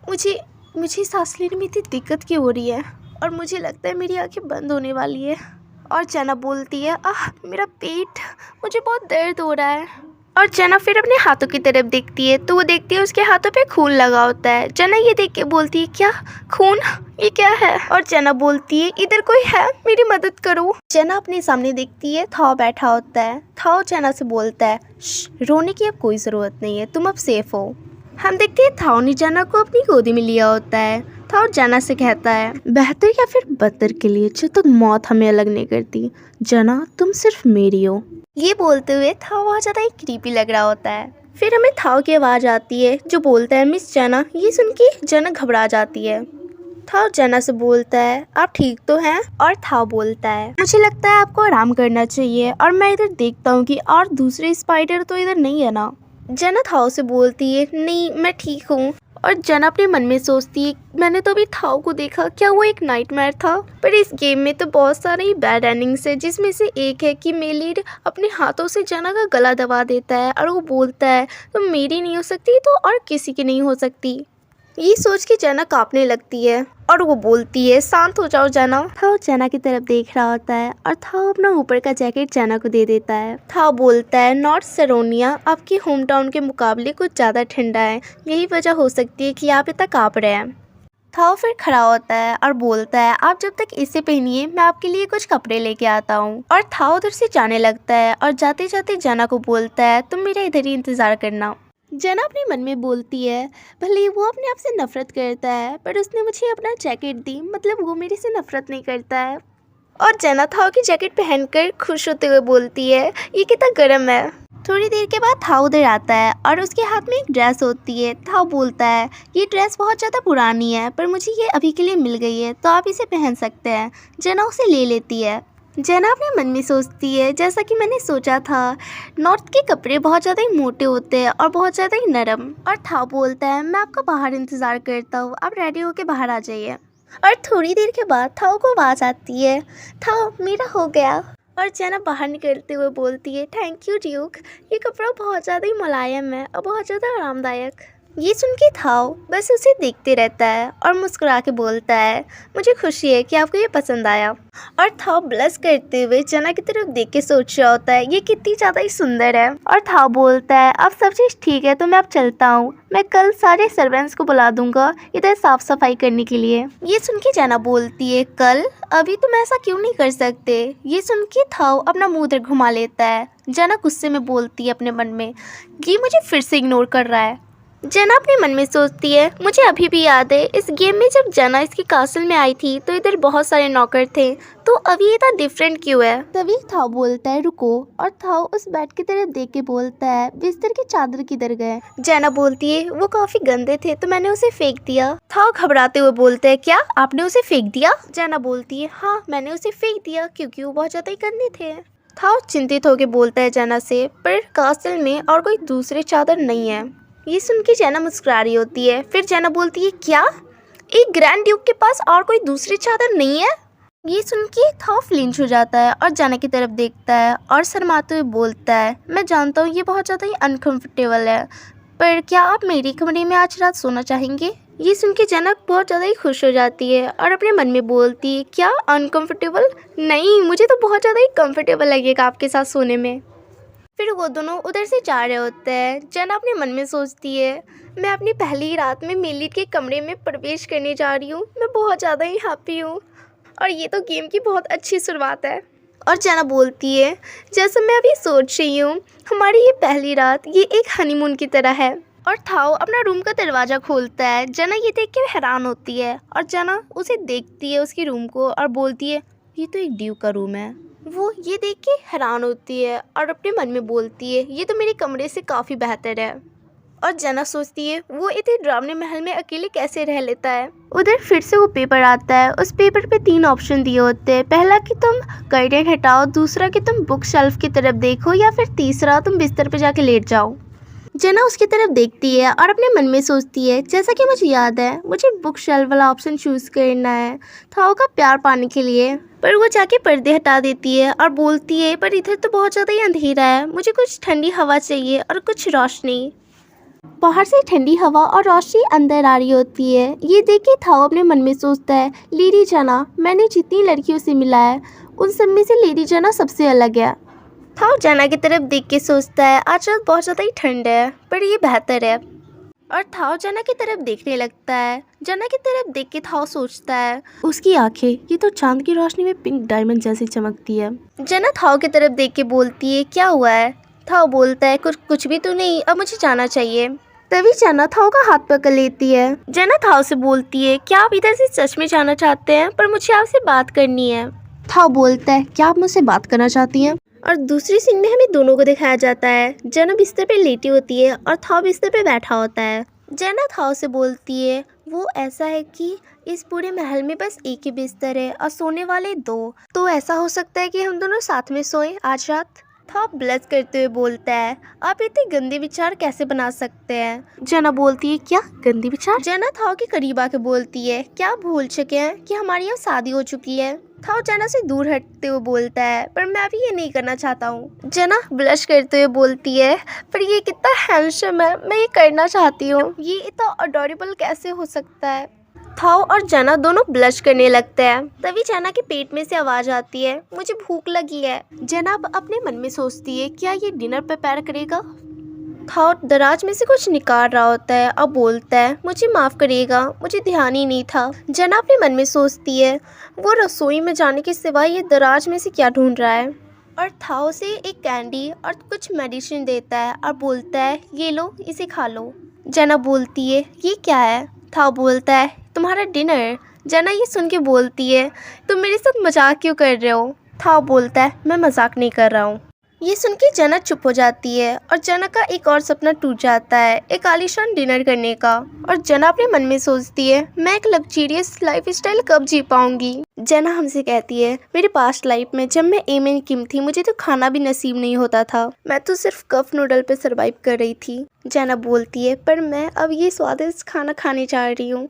मुझे सांस लेने में इतनी दिक्कत क्यों हो रही है और मुझे लगता है मेरी आंखें बंद होने वाली है। और जना बोलती है, मेरा पेट, मुझे बहुत दर्द हो रहा है। और जना फिर अपने हाथों की तरफ देखती है, तो वो देखती है उसके हाथों पे खून लगा होता है। जना ये देख के बोलती है, क्या खून? ये क्या है? और जना बोलती है, इधर कोई है, मेरी मदद करो। जना अपने सामने देखती है, थाओ बैठा होता है। थाओ जना से बोलता है, रोने की अब कोई ज़रूरत नहीं है, तुम अब सेफ हो। हम देखते हैं थाओ ने जना को अपनी गोदी में लिया होता है। थाओ जना से कहता है, बेहतर या फिर बदतर के लिए जब तक मौत हमें अलग नहीं करती, जना तुम सिर्फ मेरी हो। ये बोलते हुए थाओ बहुत ज़्यादा क्रीपी लग रहा होता है। फिर हमें थाओ की आवाज़ आती है जो बोलता है, मिस जना। ये सुन के जना घबरा जाती है। थाओ जना से बोलता है, आप ठीक तो हैं? और थाओ बोलता है, मुझे लगता है आपको आराम करना चाहिए और मैं इधर देखता हूँ कि और दूसरे स्पाइडर तो इधर नहीं है ना। जना थाओ से बोलती है, नहीं मैं ठीक हूँ। और जना अपने मन में सोचती है, मैंने तो अभी थाओ को देखा, क्या वो एक नाइटमेयर था? पर इस गेम में तो बहुत सारी बैड एंडिंग्स है, जिसमें से एक है कि मेलिड अपने हाथों से जना का गला दबा देता है और वो बोलता है, तो मेरी नहीं हो सकती तो और किसी की नहीं हो सकती। ये सोच के जना कांपने लगती है और वो बोलती है, शांत हो जाओ जना। थाओ जना की तरफ देख रहा होता है और थाओ अपना ऊपर का जैकेट जना को दे देता है। थाओ बोलता है, नॉर्थ सेरोनिया आपके होम टाउन के मुकाबले कुछ ज़्यादा ठंडा है, यही वजह हो सकती है कि आप इतना काँप रहे हैं। थाओ फिर खड़ा होता है और बोलता है, आप जब तक इसे पहनिए मैं आपके लिए कुछ कपड़े लेके आता हूँ। और थाओ उधर से जाने लगता है और जाते जाते जना को बोलता है, तुम मेरा इधर ही इंतज़ार करना। जना अपने मन में बोलती है, भले वो अपने आप से नफरत करता है पर उसने मुझे अपना जैकेट दी, मतलब वो मेरे से नफरत नहीं करता है। और जना थाओ की जैकेट पहनकर खुश होते हुए बोलती है, ये कितना गर्म है। थोड़ी देर के बाद थाओ उधर आता है और उसके हाथ में एक ड्रेस होती है। थाओ बोलता है, ये ड्रेस बहुत ज़्यादा पुरानी है पर मुझे ये अभी के लिए मिल गई है, तो आप इसे पहन सकते हैं। जना उसे ले लेती है। जना अपने मन में सोचती है जैसा कि मैंने सोचा था, नॉर्थ के कपड़े बहुत ज़्यादा ही मोटे होते हैं और बहुत ज़्यादा ही नरम। और थाओ बोलता है मैं आपका बाहर इंतज़ार करता हूँ, आप रेडी होके बाहर आ जाइए। और थोड़ी देर के बाद थाओ को आवाज़ आती है, थाओ मेरा हो गया। और जना बाहर निकलते हुए बोलती है थैंक यू ड्यूक, ये कपड़ा बहुत ज़्यादा ही मुलायम है और बहुत ज़्यादा आरामदायक। ये सुन के थाओ बस उसे देखते रहता है और मुस्कुरा के बोलता है मुझे खुशी है कि आपको ये पसंद आया। और थाओ ब्लश करते हुए जना की तरफ देख के सोच रहा होता है ये कितनी ज़्यादा ही सुंदर है। और थाओ बोलता है अब सब चीज़ ठीक है तो मैं अब चलता हूँ, मैं कल सारे सर्वेंट्स को बुला दूंगा इधर साफ सफाई करने के लिए। ये सुन के जना बोलती है कल, अभी तुम ऐसा क्यों नहीं कर सकते। ये सुन के थाओ अपना मुंह उधर घुमा लेता है। जना गुस्से में बोलती है अपने मन में ये मुझे फिर से इग्नोर कर रहा है। जना अपने मन में सोचती है मुझे अभी भी याद है इस गेम में जब जना इसके कासल में आई थी तो इधर बहुत सारे नौकर थे, तो अभी इतना डिफरेंट क्यों है। तभी थाओ बोलता है रुको, और थाओ उस बेड की तरफ देख के बोलता है बिस्तर की चादर किधर गए। जना बोलती है वो काफी गंदे थे तो मैंने उसे फेंक दिया। थाओ घबराते हुए बोलता है क्या आपने उसे फेंक दिया। जना बोलती है हाँ मैंने उसे फेंक दिया क्योंकि वो बहुत ज्यादा ही गंदे थे। थाओ चिंतित होकर बोलता है जना से पर कासल में और कोई दूसरे चादर नहीं है। ये सुन के जना मुस्कुरा रही होती है। फिर जना बोलती है क्या एक ग्रैंड ड्यूक के पास और कोई दूसरी चादर नहीं है। ये सुन के थाओ फ्लिंच हो जाता है और जना की तरफ देखता है और शर्माते हुए बोलता है मैं जानता हूँ ये बहुत ज़्यादा ही अनकंफर्टेबल है, पर क्या आप मेरी कमरे में आज रात सोना चाहेंगे। ये सुन के जना बहुत ज़्यादा ही खुश हो जाती है और अपने मन में बोलती है क्या अनकंफर्टेबल, नहीं मुझे तो बहुत ज़्यादा ही कंफर्टेबल लगेगा आपके साथ सोने में। फिर वो दोनों उधर से जा रहे होते हैं। जना अपने मन में सोचती है मैं अपनी पहली रात में मेलिट के कमरे में प्रवेश करने जा रही हूँ, मैं बहुत ज़्यादा ही हैप्पी हूँ और ये तो गेम की बहुत अच्छी शुरुआत है। और जना बोलती है जैसा मैं अभी सोच रही हूँ हमारी ये पहली रात ये एक हनीमून की तरह है। और थाओ अपना रूम का दरवाज़ा खोलता है। जना ये देख के हैरान होती है और जना उसे देखती है उसके रूम को और बोलती है ये तो एक ड्यूक का रूम है। वो ये देख के हैरान होती है और अपने मन में बोलती है ये तो मेरे कमरे से काफ़ी बेहतर है। और जना सोचती है वो इतने डरावने महल में अकेले कैसे रह लेता है। उधर फिर से वो पेपर आता है। उस पेपर पे 3 ऑप्शन दिए होते हैं, पहला कि तुम कर्टेन हटाओ, दूसरा कि तुम बुक शेल्फ की तरफ देखो, या फिर तीसरा तुम बिस्तर पे जाके लेट जाओ। जना उसकी तरफ देखती है और अपने मन में सोचती है जैसा कि मुझे याद है मुझे बुक शेल्फ वाला ऑप्शन चूज़ करना है थाओ का प्यार पाने के लिए। पर वो जाके पर्दे हटा देती है और बोलती है पर इधर तो बहुत ज़्यादा ही अंधेरा है, मुझे कुछ ठंडी हवा चाहिए और कुछ रोशनी। बाहर से ठंडी हवा और रोशनी अंदर आ रही होती है। ये देख के थाओ अपने मन में सोचता है लेडी जना, मैंने जितनी लड़कियों से मिला है उन सब में से लेडी जना सबसे अलग है। थाओ जना की तरफ देख के सोचता है आज रात बहुत ज़्यादा ही ठंड है पर ये बेहतर है। और थाओ जना की तरफ देखने लगता है। जना की तरफ देख के थाओ सोचता है उसकी आंखें ये तो चांद की रोशनी में पिंक डायमंड जैसी चमकती है। जना थाओ की तरफ देख के बोलती है क्या हुआ है। थाओ बोलता है कुछ भी तो नहीं, अब मुझे जाना चाहिए। तभी जना थाओ का हाथ पकड़ लेती है। जना थाओ से बोलती है क्या आप इधर से सच में जाना चाहते हैं, पर मुझे आपसे बात करनी है। थाओ बोलता है क्या आप मुझसे बात करना चाहती हैं। और दूसरी सीन में हमें दोनों को दिखाया जाता है। जना बिस्तर पे लेटी होती है और थाओ बिस्तर पे बैठा होता है। जना थाओ से बोलती है वो ऐसा है कि इस पूरे महल में बस एक ही बिस्तर है और सोने वाले 2, तो ऐसा हो सकता है कि हम दोनों साथ में सोएं आज रात। थाओ ब्लश करते हुए बोलता है आप इतने गंदे विचार कैसे बना सकते हैं। जना बोलती है क्या गंदे विचार। जना थाओ के करीब आके बोलती है क्या आप भूल चुके हैं कि हमारी अब शादी हो चुकी है। थाओ जना से दूर हटते हुए बोलता है पर मैं अभी ये नहीं करना चाहता हूँ। जना ब्लश करते हुए बोलती है पर ये कितना हैंडसम है, मैं ये करना चाहती हूँ, ये इतना अडोरेबल कैसे हो सकता है। थाओ और जना दोनों ब्लश करने लगते हैं। तभी जना के पेट में से आवाज़ आती है मुझे भूख लगी है। जना अपने मन में सोचती है क्या ये डिनर प्रिपेयर करेगा। थाओ दराज में से कुछ निकाल रहा होता है और बोलता है मुझे माफ़ करिएगा, मुझे ध्यान ही नहीं था। जना अपने मन में सोचती है वो रसोई में जाने के सिवाय ये दराज में से क्या ढूंढ रहा है। और थाओ से एक कैंडी और कुछ मेडिसिन देता है और बोलता है ये लो इसे खा लो। जना बोलती है ये क्या है। थाओ बोलता है तुम्हारा डिनर। जना ये सुन के बोलती है तुम मेरे साथ मजाक क्यों कर रहे हो। थाओ बोलता है मैं मजाक नहीं कर रहा हूँ। ये सुन के जना चुप हो जाती है और जना का एक और सपना टूट जाता है, एक आलीशान डिनर करने का। और जना अपने मन में सोचती है मैं एक लग्जरियस लाइफस्टाइल कब जी पाऊंगी। जना हमसे कहती है मेरे पास्ट लाइफ में जब मैं एम एन किम थी मुझे तो खाना भी नसीब नहीं होता था, मैं तो सिर्फ कप नूडल पे सरवाइव कर रही थी। जना बोलती है पर मैं अब ये स्वादिष्ट खाना खाने जा रही हूँ,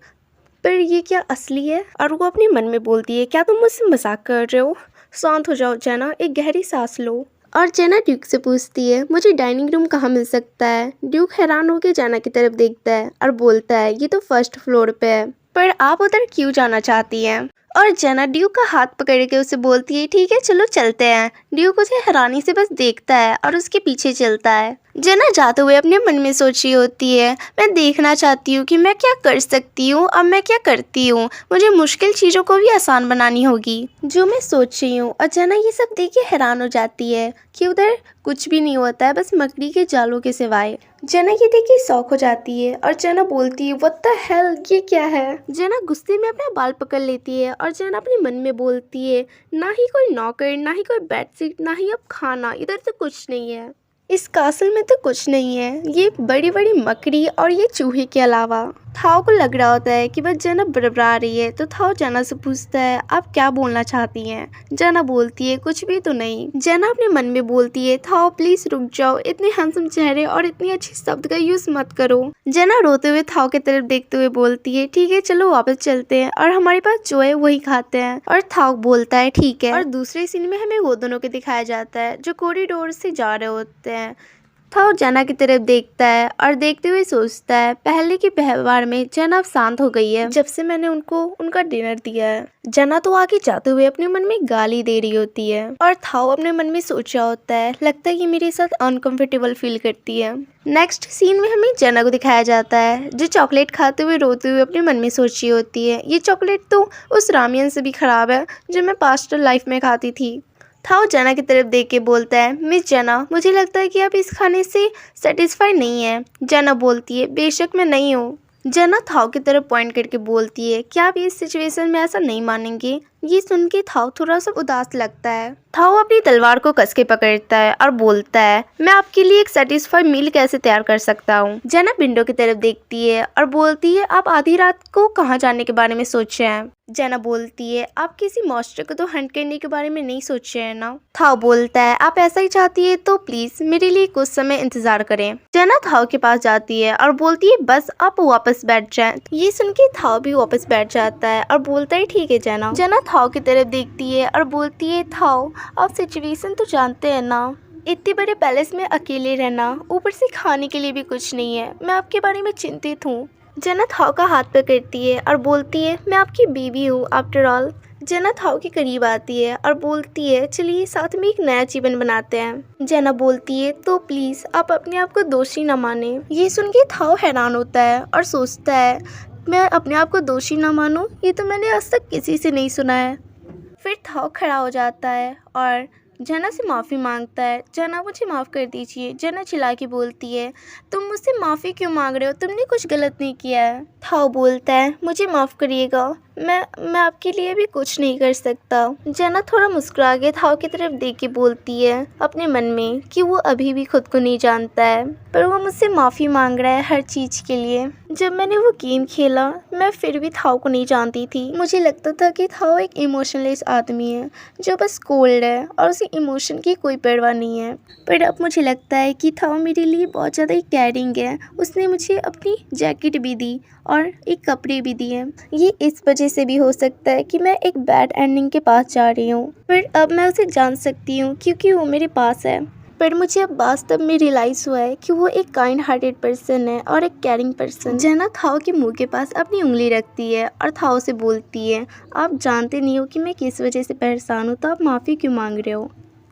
पर ये क्या असली है। और वो अपने मन में बोलती है क्या तुम मुझसे मजाक कर रहे हो, शांत हो जाओ जना, एक गहरी सांस लो। और जना ड्यूक से पूछती है मुझे डाइनिंग रूम कहाँ मिल सकता है। ड्यूक हैरान होकर जना की तरफ देखता है और बोलता है ये तो फर्स्ट फ्लोर पे है, पर आप उधर क्यों जाना चाहती हैं। और जना ड्यूक का हाथ पकड़ के उसे बोलती है ठीक है चलो चलते हैं। ड्यूक उसे हैरानी से बस देखता है और उसके पीछे चलता है। जना जाते हुए अपने मन में सोच रही होती है मैं देखना चाहती हूँ कि मैं क्या कर सकती हूँ और मैं क्या करती हूँ, मुझे मुश्किल चीज़ों को भी आसान बनानी होगी जो मैं सोच रही हूँ। और जना ये सब देख के हैरान हो जाती है कि उधर कुछ भी नहीं होता है बस मकड़ी के जालों के सिवाय। जना ये देख के शौक हो जाती है और जना बोलती है व्हाट द हेल, ये क्या है। जना गुस्से में अपना बाल पकड़ लेती है और जना अपने मन में बोलती है ना ही कोई नौकर, ना ही कोई बेडशीट, ना ही अब खाना, इधर तो कुछ नहीं है, इस कासल में तो कुछ नहीं है, ये बड़ी बड़ी मकड़ी और ये चूहे के अलावा। थाओ को लग रहा होता है कि बस जना बड़बड़ा रही है, तो थाओ जना से पूछता है आप क्या बोलना चाहती हैं। जना बोलती है कुछ भी तो नहीं। जना अपने मन में बोलती है थाओ प्लीज रुक जाओ, इतने हैंडसम चेहरे और इतनी अच्छी शब्द का यूज मत करो। जना रोते हुए थाओ की तरफ देखते हुए बोलती है ठीक है चलो वापस चलते हैं और हमारे पास जो है वही खाते हैं। और थाओ बोलता है ठीक है। और दूसरे सीन में हमें वो दोनों को दिखाया जाता है जो कॉरिडोर से जा रहे होते हैं। थाओ जना की तरफ देखता है और देखते हुए सोचता है पहले के व्यवहार में जना अब शांत हो गई है जब से मैंने उनको उनका डिनर दिया है। जना तो आगे जाते हुए अपने मन में गाली दे रही होती है और थाओ अपने मन में सोच रहा होता है लगता है कि मेरे साथ अनकंफर्टेबल फील करती है। नेक्स्ट सीन में हमें जना को दिखाया जाता है जो चॉकलेट खाते हुए रोते हुए अपने मन में सोच रही होती है ये चॉकलेट तो उस रामियन से भी खराब है जो मैं पास्ट लाइफ में खाती थी। थाओ जना की तरफ देख के बोलता है मिस जना मुझे लगता है कि आप इस खाने से सेटिस्फाई नहीं है। जना बोलती है बेशक मैं नहीं हूँ। जना थाओ की तरफ पॉइंट करके बोलती है क्या आप इस सिचुएशन में ऐसा नहीं मानेंगे। ये सुन के थाओ थोड़ा सा उदास लगता है। थाओ अपनी तलवार को कस के पकड़ता है और बोलता है मैं आपके लिए एक सेटिस्फाई मील कैसे तैयार कर सकता हूँ। जना विंडो की तरफ देखती है और बोलती है आप आधी रात को कहाँ जाने के बारे में सोच रहे हैं। जना बोलती है आप किसी मॉन्स्टर को तो हंट करने के बारे में नहीं सोच रहे हैं ना। थाओ बोलता है आप ऐसा ही चाहती है तो प्लीज मेरे लिए कुछ समय इंतजार करें। जना थाओ के पास जाती है और बोलती है बस आप वापस बैठ जाएं। ये सुन के थाओ भी वापस बैठ जाता है और बोलता है ठीक है जना। जना थाओ की तरफ देखती है और बोलती है थाओ आप सिचुएशन तो जानते हैं ना, इतने बड़े पैलेस में अकेले रहना, ऊपर से खाने के लिए भी कुछ नहीं है, मैं आपके बारे में चिंतित हूँ। जना थाओ का हाथ पकड़ती है और बोलती है मैं आपकी बीवी हूँ आफ्टर ऑल। जना थाओ के करीब आती है और बोलती है चलिए साथ में एक नया जीवन बनाते हैं। जना बोलती है तो प्लीज आप अपने आप को दोषी न माने। ये सुन के थाओ हैरान होता है और सोचता है मैं अपने आप को दोषी न मानूं, ये तो मैंने आज तक किसी से नहीं सुना है। फिर थाओ खड़ा हो जाता है और जना से माफ़ी मांगता है जना मुझे माफ़ कर दीजिए। जना चिल्ला के बोलती है तुम मुझसे माफ़ी क्यों मांग रहे हो, तुमने कुछ गलत नहीं किया है। थाओ बोलता है मुझे माफ़ करिएगा, मैं आपके लिए भी कुछ नहीं कर सकता। जना थोड़ा मुस्कुरा के थाओ की तरफ देख के बोलती है अपने मन में कि वो अभी भी खुद को नहीं जानता है, पर वो मुझसे माफ़ी मांग रहा है हर चीज़ के लिए। जब मैंने वो गेम खेला मैं फिर भी थाओ को नहीं जानती थी। मुझे लगता था कि थाओ एक इमोशनलेस आदमी है जो बस कोल्ड है और उसे इमोशन की कोई परवाह नहीं है, पर अब मुझे लगता है कि थाओ मेरे लिए बहुत ज़्यादा ही केयरिंग है। उसने मुझे अपनी जैकेट भी दी और एक कपड़े भी दिए। ये इस वजह से भी हो सकता है कि मैं एक बैड एंडिंग के पास जा रही हूँ, पर अब मैं उसे जान सकती हूँ क्योंकि वो मेरे पास है। पर मुझे अब वास्तव में रियलाइज़ हुआ है कि वो एक काइंड हार्टेड पर्सन है और एक केयरिंग पर्सन। जना थाओ के मुंह के पास अपनी उंगली रखती है और थाओ से बोलती है आप जानते नहीं हो कि मैं किस वजह से परेशान हूँ, तो आप माफ़ी क्यों मांग रहे हो।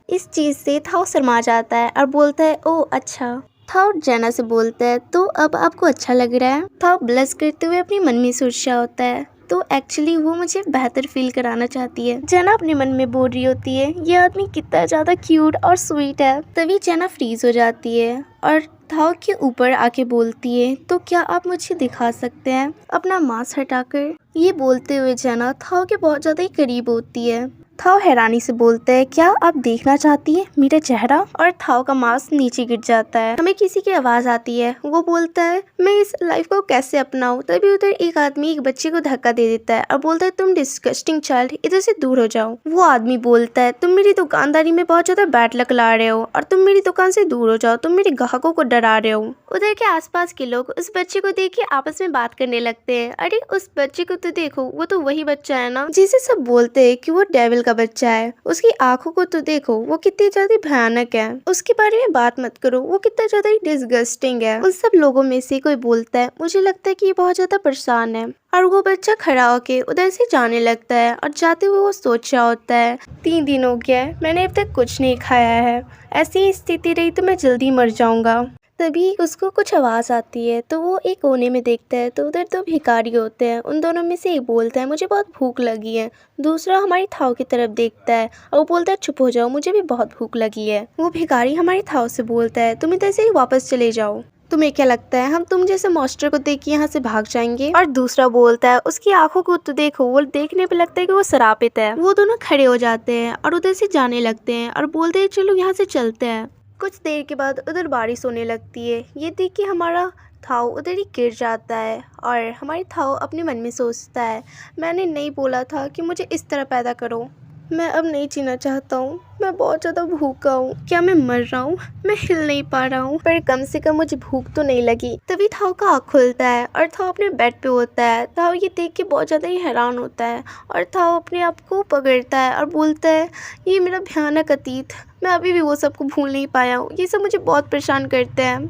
इस चीज़ से थाओ शर्मा जाता है और बोलता है ओह अच्छा। थाओ जना से बोलता है तो अब आपको अच्छा लग रहा है। थाओ ब्लश करते हुए अपने मन में सोच रहा होता है तो एक्चुअली वो मुझे बेहतर फील कराना चाहती है। जना अपने मन में बोल रही होती है ये आदमी कितना ज़्यादा क्यूट और स्वीट है। तभी जना फ्रीज हो जाती है और थाओ के ऊपर आके बोलती है तो क्या आप मुझे दिखा सकते हैं अपना मास्क हटाकर। ये बोलते हुए जना थाओ के बहुत ज़्यादा ही करीब होती है थाओ हैरानी से बोलता है, क्या आप देखना चाहती है मेरा चेहरा? और थाओ का मास्क नीचे गिर जाता है। हमें किसी की आवाज आती है। वो बोलता है, मैं इस लाइफ को कैसे अपनाऊं? तभी उधर एक आदमी एक बच्चे को धक्का दे देता है और बोलता है, तुम डिस्गस्टिंग चाइल्ड, इधर से दूर हो जाओ। वो आदमी बोलता है, तुम मेरी दुकानदारी में बहुत ज्यादा बैड लक ला रहे हो और तुम मेरी दुकान से दूर हो जाओ, तुम मेरे ग्राहकों को डरा रहे हो। उधर के आसपास के लोग उस बच्चे को देख के आपस में बात करने लगते हैं। अरे उस बच्चे को तो देखो, वो तो वही बच्चा है ना जिसे सब बोलते हैं कि वो डेविल का बच्चा है। उसकी आंखों को तो देखो, वो कितनी ज्यादा भयानक है। उसके बारे में बात मत करो, वो कितना ज्यादा डिस्गस्टिंग है। उन सब लोगों में से कोई बोलता है, मुझे लगता है कि ये बहुत ज्यादा परेशान है। और वो बच्चा खड़ा होके उधर से जाने लगता है और जाते हुए वो सोच रहा होता है, 3 दिन हो गया है, मैंने अब तक कुछ नहीं खाया है। ऐसी ही स्थिति रही तो मैं जल्दी मर जाऊंगा। तभी उसको कुछ आवाज़ आती है तो वो एक कोने में देखता है तो उधर 2 भिखारी होते हैं। उन दोनों में से एक बोलता है, मुझे बहुत भूख लगी है। दूसरा हमारी थाव की तरफ देखता है और वो बोलता है, चुप हो जाओ, मुझे भी बहुत भूख लगी है। वो भिखारी हमारी थाव से बोलता है, तुम इधर से वापस चले जाओ। तुम्हें क्या लगता है हम तुम जैसे मॉन्स्टर को देख के यहाँ से भाग जाएंगे? और दूसरा बोलता है, उसकी आंखों को तो देखो, वो देखने पे लगता है कि वो शराबित है। वो दोनों खड़े हो जाते हैं और उधर से जाने लगते हैं और बोलते हैं, चलो यहाँ से चलते हैं। कुछ देर के बाद उधर बारिश होने लगती है। ये देख के हमारा थाओ उधर ही गिर जाता है और हमारी थाओ अपने मन में सोचता है, मैंने नहीं बोला था कि मुझे इस तरह पैदा करो। मैं अब नहीं जीना चाहता हूँ, मैं बहुत ज़्यादा भूखा हूँ। क्या मैं मर रहा हूँ? मैं हिल नहीं पा रहा हूँ, पर कम से कम मुझे भूख तो नहीं लगी। तभी थाओ का आँख खुलता है और थाओ अपने बेड पे होता है। थाओ ये देख के बहुत ज़्यादा ही हैरान होता है और थाओ अपने आप को पकड़ता है और बोलता है, ये मेरा भयानक अतीत, मैं अभी भी वो सबको भूल नहीं पाया हूँ। ये सब मुझे बहुत परेशान करते हैं।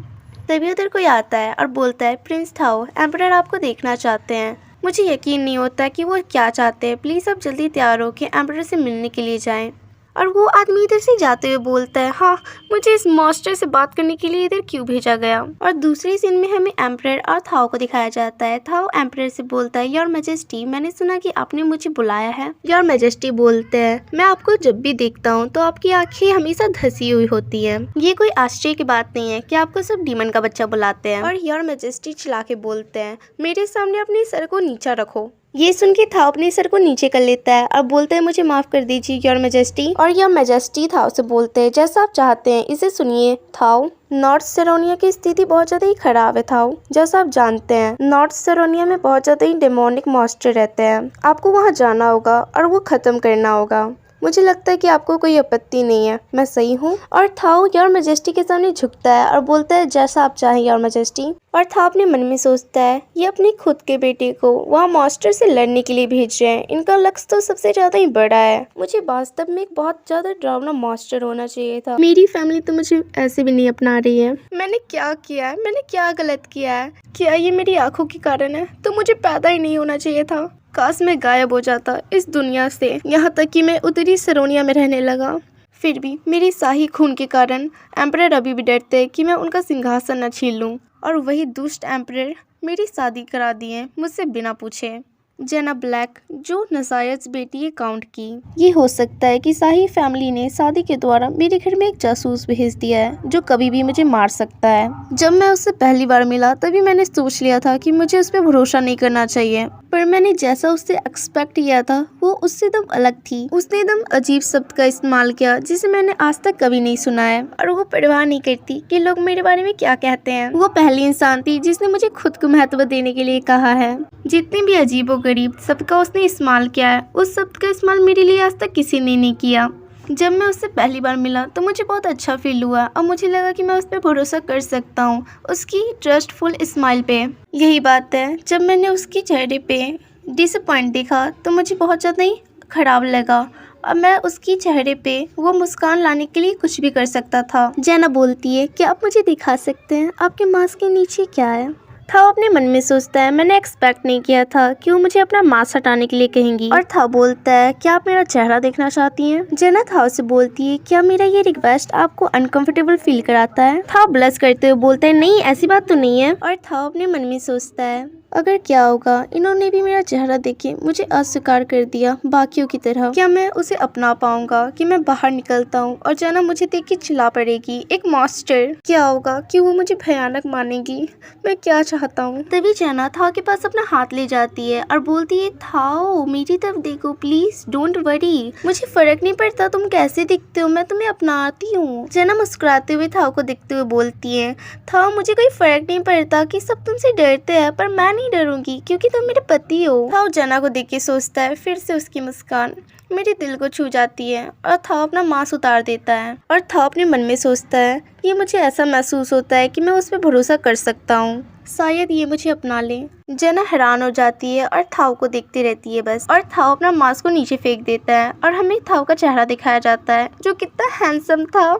तभी उधर कोई आता है और बोलता है, प्रिंस थाओ, एम्परर आपको देखना चाहते हैं। मुझे यकीन नहीं होता कि वो क्या चाहते हैं। प्लीज़ आप जल्दी तैयार हो के एम्परर से मिलने के लिए जाएं। और वो आदमी इधर से जाते हुए बोलता है, हाँ, मुझे इस मास्टर से बात करने के लिए इधर क्यों भेजा गया? और दूसरे सीन में हमें एम्परर और थाओ को दिखाया जाता है। थाओ एम्परर से बोलता है, योर मैजेस्टी, मैंने सुना कि आपने मुझे बुलाया है। योर मैजेस्टी बोलते हैं, मैं आपको जब भी देखता हूँ तो आपकी आंखें हमेशा धसी हुई होती है। ये कोई आश्चर्य की बात नहीं है कि आपको सब डीमन का बच्चा बुलाते हैं। और योर मैजेस्टी चिल्ला के बोलते हैं, मेरे सामने अपने सर को नीचा रखो। ये सुन के थाओ अपने सर को नीचे कर लेता है और बोलता है, मुझे माफ कर दीजिए योर मैजेस्टी। और योर मैजेस्टी थाओ से बोलते हैं, जैसा आप चाहते हैं, इसे सुनिए थाओ। नॉर्थ सेरोनिया की स्थिति बहुत ज़्यादा ही खराब है थाओ। जैसा आप जानते हैं, नॉर्थ सेरोनिया में बहुत ज़्यादा ही डेमोनिक मॉन्स्टर रहते हैं। आपको वहाँ जाना होगा और वो ख़त्म करना होगा। मुझे लगता है कि आपको कोई आपत्ति नहीं है, मैं सही हूँ? और थाओ योर मैजेस्टी के सामने झुकता है और बोलता है, जैसा आप चाहें योर मैजेस्टी। और थाओ अपने मन में सोचता है, ये अपने खुद के बेटे को वहाँ मॉन्स्टर से लड़ने के लिए भेज रहे हैं। इनका लक्ष्य तो सबसे ज्यादा ही बड़ा है। मुझे वास्तव में एक बहुत ज्यादा डरावना मॉन्स्टर होना चाहिए था। मेरी फैमिली तो मुझे ऐसे भी नहीं अपना रही है। मैंने क्या किया है? मैंने क्या गलत किया है? क्या ये मेरी आंखों के कारण है? तो मुझे पैदा ही नहीं होना चाहिए था। काश मैं गायब हो जाता इस दुनिया से, यहाँ तक कि मैं उत्तरी सेरोनिया में रहने लगा। फिर भी मेरी शाही खून के कारण एम्परर अभी भी डरते हैं कि मैं उनका सिंहासन न छीन लूँ। और वही दुष्ट एम्परर मेरी शादी करा दिए मुझसे बिना पूछे। जेना ब्लैक, जो नजायज बेटी है काउंट की। ये हो सकता है कि शाही फैमिली ने शादी के द्वारा मेरे घर में एक जासूस भेज दिया है जो कभी भी मुझे मार सकता है। जब मैं उससे पहली बार मिला तभी मैंने सोच लिया था कि मुझे उस पर भरोसा नहीं करना चाहिए, पर मैंने जैसा उससे एक्सपेक्ट किया था वो उससे एकदम अलग थी। उसने एकदम अजीब शब्द का इस्तेमाल किया जिसे मैंने आज तक कभी नहीं सुना है, और वो परवाह नहीं करती कि लोग मेरे बारे में क्या कहते हैं। वो पहली इंसान थी जिसने मुझे खुद को महत्व देने के लिए कहा है। जितने भी अजीबो गरीब शब्द का उसने इस्तेमाल किया है, उस शब्द का इस्तेमाल मेरे लिए आज तक किसी ने नहीं किया। जब मैं उससे पहली बार मिला तो मुझे बहुत अच्छा फील हुआ और मुझे लगा कि मैं उस पर भरोसा कर सकता हूँ, उसकी ट्रस्टफुल स्माइल पे। यही बात है, जब मैंने उसके चेहरे पे डिसअपॉइंट देखा तो मुझे बहुत ज़्यादा ही खराब लगा और मैं उसकी चेहरे पे वो मुस्कान लाने के लिए कुछ भी कर सकता था। जेना बोलती है, क्या आप मुझे दिखा सकते हैं आपके मास्क के नीचे क्या है? थाओ अपने मन में सोचता है, मैंने एक्सपेक्ट नहीं किया था कि वो मुझे अपना मास्क हटाने के लिए कहेंगी। और थाओ बोलता है, क्या आप मेरा चेहरा देखना चाहती हैं? जेना थाओ से बोलती है, क्या मेरा ये रिक्वेस्ट आपको अनकंफर्टेबल फील कराता है? थाओ ब्लश करते हुए बोलता है, नहीं, ऐसी बात तो नहीं है। और थाओ अपने मन में सोचता है, अगर क्या होगा, इन्होंने भी मेरा चेहरा देख के मुझे अस्वीकार कर दिया बाकियों की तरह, क्या मैं उसे अपना पाऊंगा कि मैं बाहर निकलता हूँ और जना मुझे देख के चिल्ला पड़ेगी, एक मॉन्स्टर। क्या होगा कि वो मुझे भयानक मानेगी। मैं क्या चाहता हूँ। तभी जना थाओ के पास अपना हाथ ले जाती है और बोलती है, थाओ मेरी तरफ देखो प्लीज, डोंट वरी, मुझे फर्क नहीं पड़ता तुम कैसे दिखते हो, मैं तुम्हें अपनाती हूँ। जना मुस्कुराते हुए थाओ को देखते हुए बोलती है, थाओ मुझे कोई फर्क नहीं पड़ता कि सब तुमसे डरते हैं, पर मैं नहीं डरूंगी क्योंकि तुम मेरे पति हो। थाओ जना को देख के सोचता है, फिर से उसकी मुस्कान मेरे दिल को छू जाती है और थाओ अपना मास्क उतार देता है और थाओ अपने मन में सोचता है, ये मुझे ऐसा महसूस होता है कि मैं उस पर भरोसा कर सकता हूँ, शायद ये मुझे अपना ले। जना हैरान हो जाती है और थाओ को देखती रहती है बस, और थाओ अपना मास्क को नीचे फेंक देता है और हमें थाओ का चेहरा दिखाया जाता है जो कितना हैंडसम था।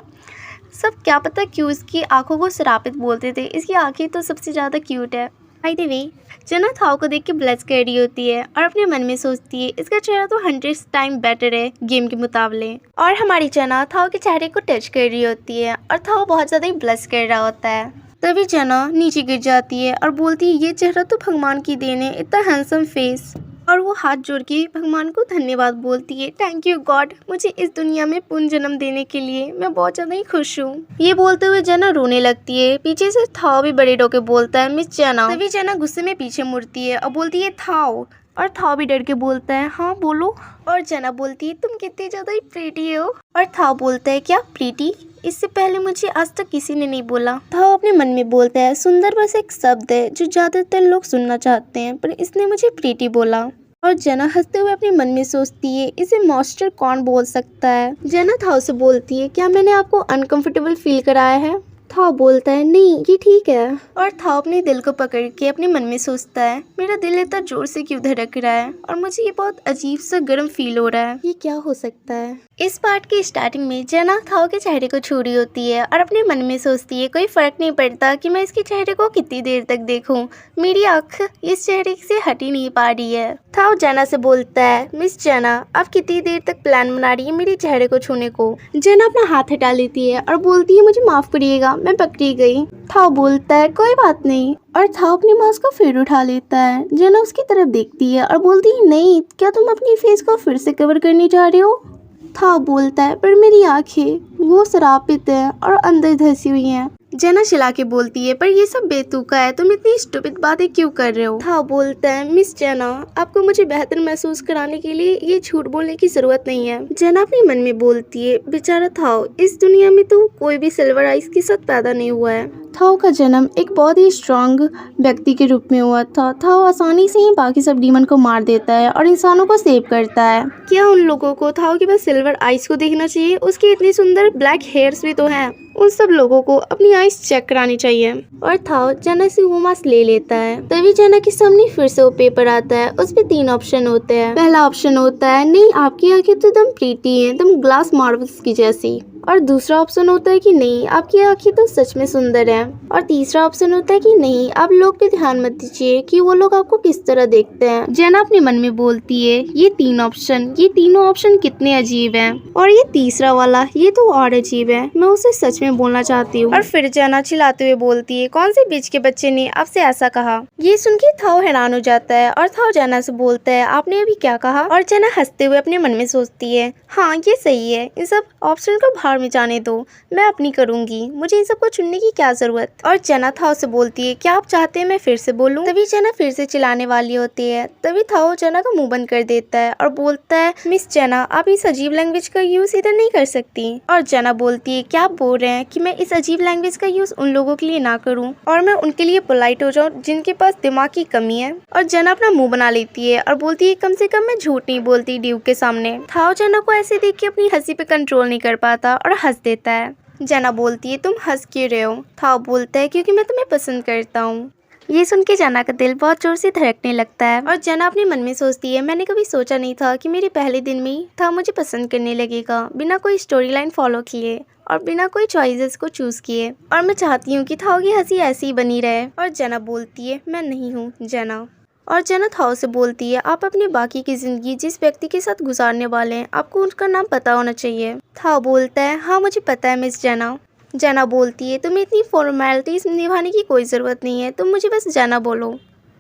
सब क्या पता क्यों इसकी आंखों को श्रापित बोलते थे, इसकी आंखें तो सबसे ज़्यादा क्यूट है। बाय द वे, जना थाओ को देख के ब्लश कर रही होती है और अपने मन में सोचती है, इसका चेहरा तो 100 टाइम बेटर है गेम के मुकाबले। और हमारी जना थाओ के चेहरे को टच कर रही होती है और थाओ बहुत ज़्यादा ही ब्लश कर रहा होता है। तभी जना नीचे गिर जाती है और बोलती है, ये चेहरा तो भगवान की देन है, इतना हैंडसम फेस। और वो हाथ जोड़ के भगवान को धन्यवाद बोलती है, थैंक यू गॉड, मुझे इस दुनिया में पुनः जन्म देने के लिए, मैं बहुत ज़्यादा ही खुश हूँ। ये बोलते हुए जना रोने लगती है। पीछे से थाओ भी बड़े डोके बोलता है, मिस जना। तभी जना गुस्से में पीछे मुड़ती है और बोलती है, थाओ। और थाओ भी डर के बोलता है, हाँ बोलो। और जना बोलती है, तुम कितनी ज़्यादा ही प्रीटी हो। और थाओ बोलता है, क्या प्रीटी? इससे पहले मुझे आज तक किसी ने नहीं बोला। थाओ अपने मन में बोलता है, सुंदर बस एक शब्द है जो ज्यादातर लोग सुनना चाहते हैं, पर इसने मुझे प्रीटी बोला। और जना हंसते हुए अपने मन में सोचती है, इसे मॉन्स्टर कौन बोल सकता है। जना थाओ से बोलती है, क्या मैंने आपको अनकंफर्टेबल फील कराया है? थाओ बोलता है, नहीं ये ठीक है। और थाओ अपने दिल को पकड़ के अपने मन में सोचता है, मेरा दिल इतना जोर से क्यों धड़क रहा है और मुझे ये बहुत अजीब सा गर्म फील हो रहा है, ये क्या हो सकता है। इस पार्ट की स्टार्टिंग में जना थाओ के चेहरे को छू रही होती है और अपने मन में सोचती है, कोई फर्क नहीं पड़ता कि मैं इसके चेहरे को कितनी देर तक देखूं, मेरी आँख इस चेहरे से हट ही नहीं पा रही है। थाओ जना से बोलता है, मिस जना आप कितनी देर तक प्लान बना रही है मेरे चेहरे को छूने को। जना अपना हाथ हटा लेती है और बोलती है, मुझे माफ करिएगा, मैं पकड़ी गई। थाओ बोलता है, कोई बात नहीं। और थाओ अपनी मास्क को फिर उठा लेता है। जना उसकी तरफ देखती है और बोलती है, नहीं क्या तुम अपनी फेस को फिर से कवर करने जा रहे हो? थाओ बोलता है, पर मेरी आंखें वो शरापित है और अंदर धसी हुई हैं। जना चिल्ला के बोलती है, पर ये सब बेतुका है, तुम इतनी स्टूपिड बातें क्यों कर रहे हो? थाओ बोलता है, मिस जना आपको मुझे बेहतर महसूस कराने के लिए ये झूठ बोलने की जरूरत नहीं है। जना अपने मन में बोलती है, बेचारा थाओ, इस दुनिया में तो कोई भी सिल्वर आइस के साथ पैदा नहीं हुआ है। थाओ का जन्म एक बहुत ही स्ट्रांग व्यक्ति के रूप में हुआ था। थाओ आसानी से ही बाकी सब डीमन को मार देता है और इंसानों को सेव करता है। क्या उन लोगों को थाओ के पास सिल्वर आइस को देखना चाहिए? उसके इतनी सुंदर ब्लैक हेयर्स भी तो हैं। उन सब लोगों को अपनी आइस चेक करानी चाहिए। और थाओ जना से वो मास्क ले लेता है। तभी जना के सामने फिर से वो पेपर आता है। उस पे 3 ऑप्शन होते हैं। पहला ऑप्शन होता है, नहीं आपकी आंखें तो एकदम प्रीटी हैं, एकदम ग्लास मार्बल्स की जैसी। और दूसरा ऑप्शन होता है कि नहीं आपकी आंखें तो सच में सुंदर हैं। और तीसरा ऑप्शन होता है कि नहीं आप लोग पे ध्यान मत दीजिए कि वो लोग आपको किस तरह देखते हैं। जना अपने मन में बोलती है, ये तीनों ऑप्शन कितने अजीब हैं। और ये तीसरा वाला ये तो और अजीब है, मैं उसे सच में बोलना चाहती हूँ। और फिर जना चिल्लाते हुए बोलती है, कौन से बीच के बच्चे ने आपसे ऐसा कहा? ये सुन के थाओ हैरान हो जाता है और थाओ जना से बोलता है, आपने अभी क्या कहा? और जना हंसते हुए अपने मन में सोचती है, हाँ ये सही है, इन सब ऑप्शन को बाहर में जाने दो, मैं अपनी करूंगी, मुझे इन सबको चुनने की क्या जरूरत। और जना थाओ से बोलती है, क्या आप चाहते हैं मैं फिर से बोलूं? तभी जना फिर से चिल्लाने वाली होती है। तभी थाओ जना का मुंह बंद कर देता है और बोलता है, मिस जना आप इस अजीब लैंग्वेज का यूज इधर नहीं कर सकती। और जना बोलती है, क्या आप बोल रहे हैं कि मैं इस अजीब लैंग्वेज का यूज उन लोगों के लिए ना करूं और मैं उनके लिए पोलाइट हो जाऊं जिनके पास दिमाग की कमी है। और जना अपना मुंह बना लेती है और बोलती है, कम से कम मैं झूठ नहीं बोलती ड्यूक के सामने। थाओ जना को ऐसे देख के अपनी हंसी पे कंट्रोल नहीं कर पाता और हंस देता है। जना बोलती है, तुम हंस क्यों रहे हो? थाओ बोलता है, क्योंकि मैं तुम्हें पसंद करता हूँ। ये सुन के जना का दिल बहुत जोर से धड़कने लगता है और जना अपने मन में सोचती है, मैंने कभी सोचा नहीं था कि मेरे पहले दिन में ही थाओ मुझे पसंद करने लगेगा, बिना कोई स्टोरी लाइन फॉलो किए और बिना कोई चॉइसेस को चूज किए। और मैं चाहती हूँ कि थाओ की हंसी ऐसी ही बनी रहे। और जना बोलती है, मैं नहीं हूँ जना। और जना थाओ से बोलती है, आप अपनी बाकी की जिंदगी जिस व्यक्ति के साथ गुजारने वाले हैं आपको उनका नाम पता होना चाहिए। थाओ बोलता है, हाँ मुझे पता है मिस जना। जना बोलती है, तुम्हें इतनी फॉर्मेलिटीज निभाने की कोई ज़रूरत नहीं है, तुम मुझे बस जना बोलो।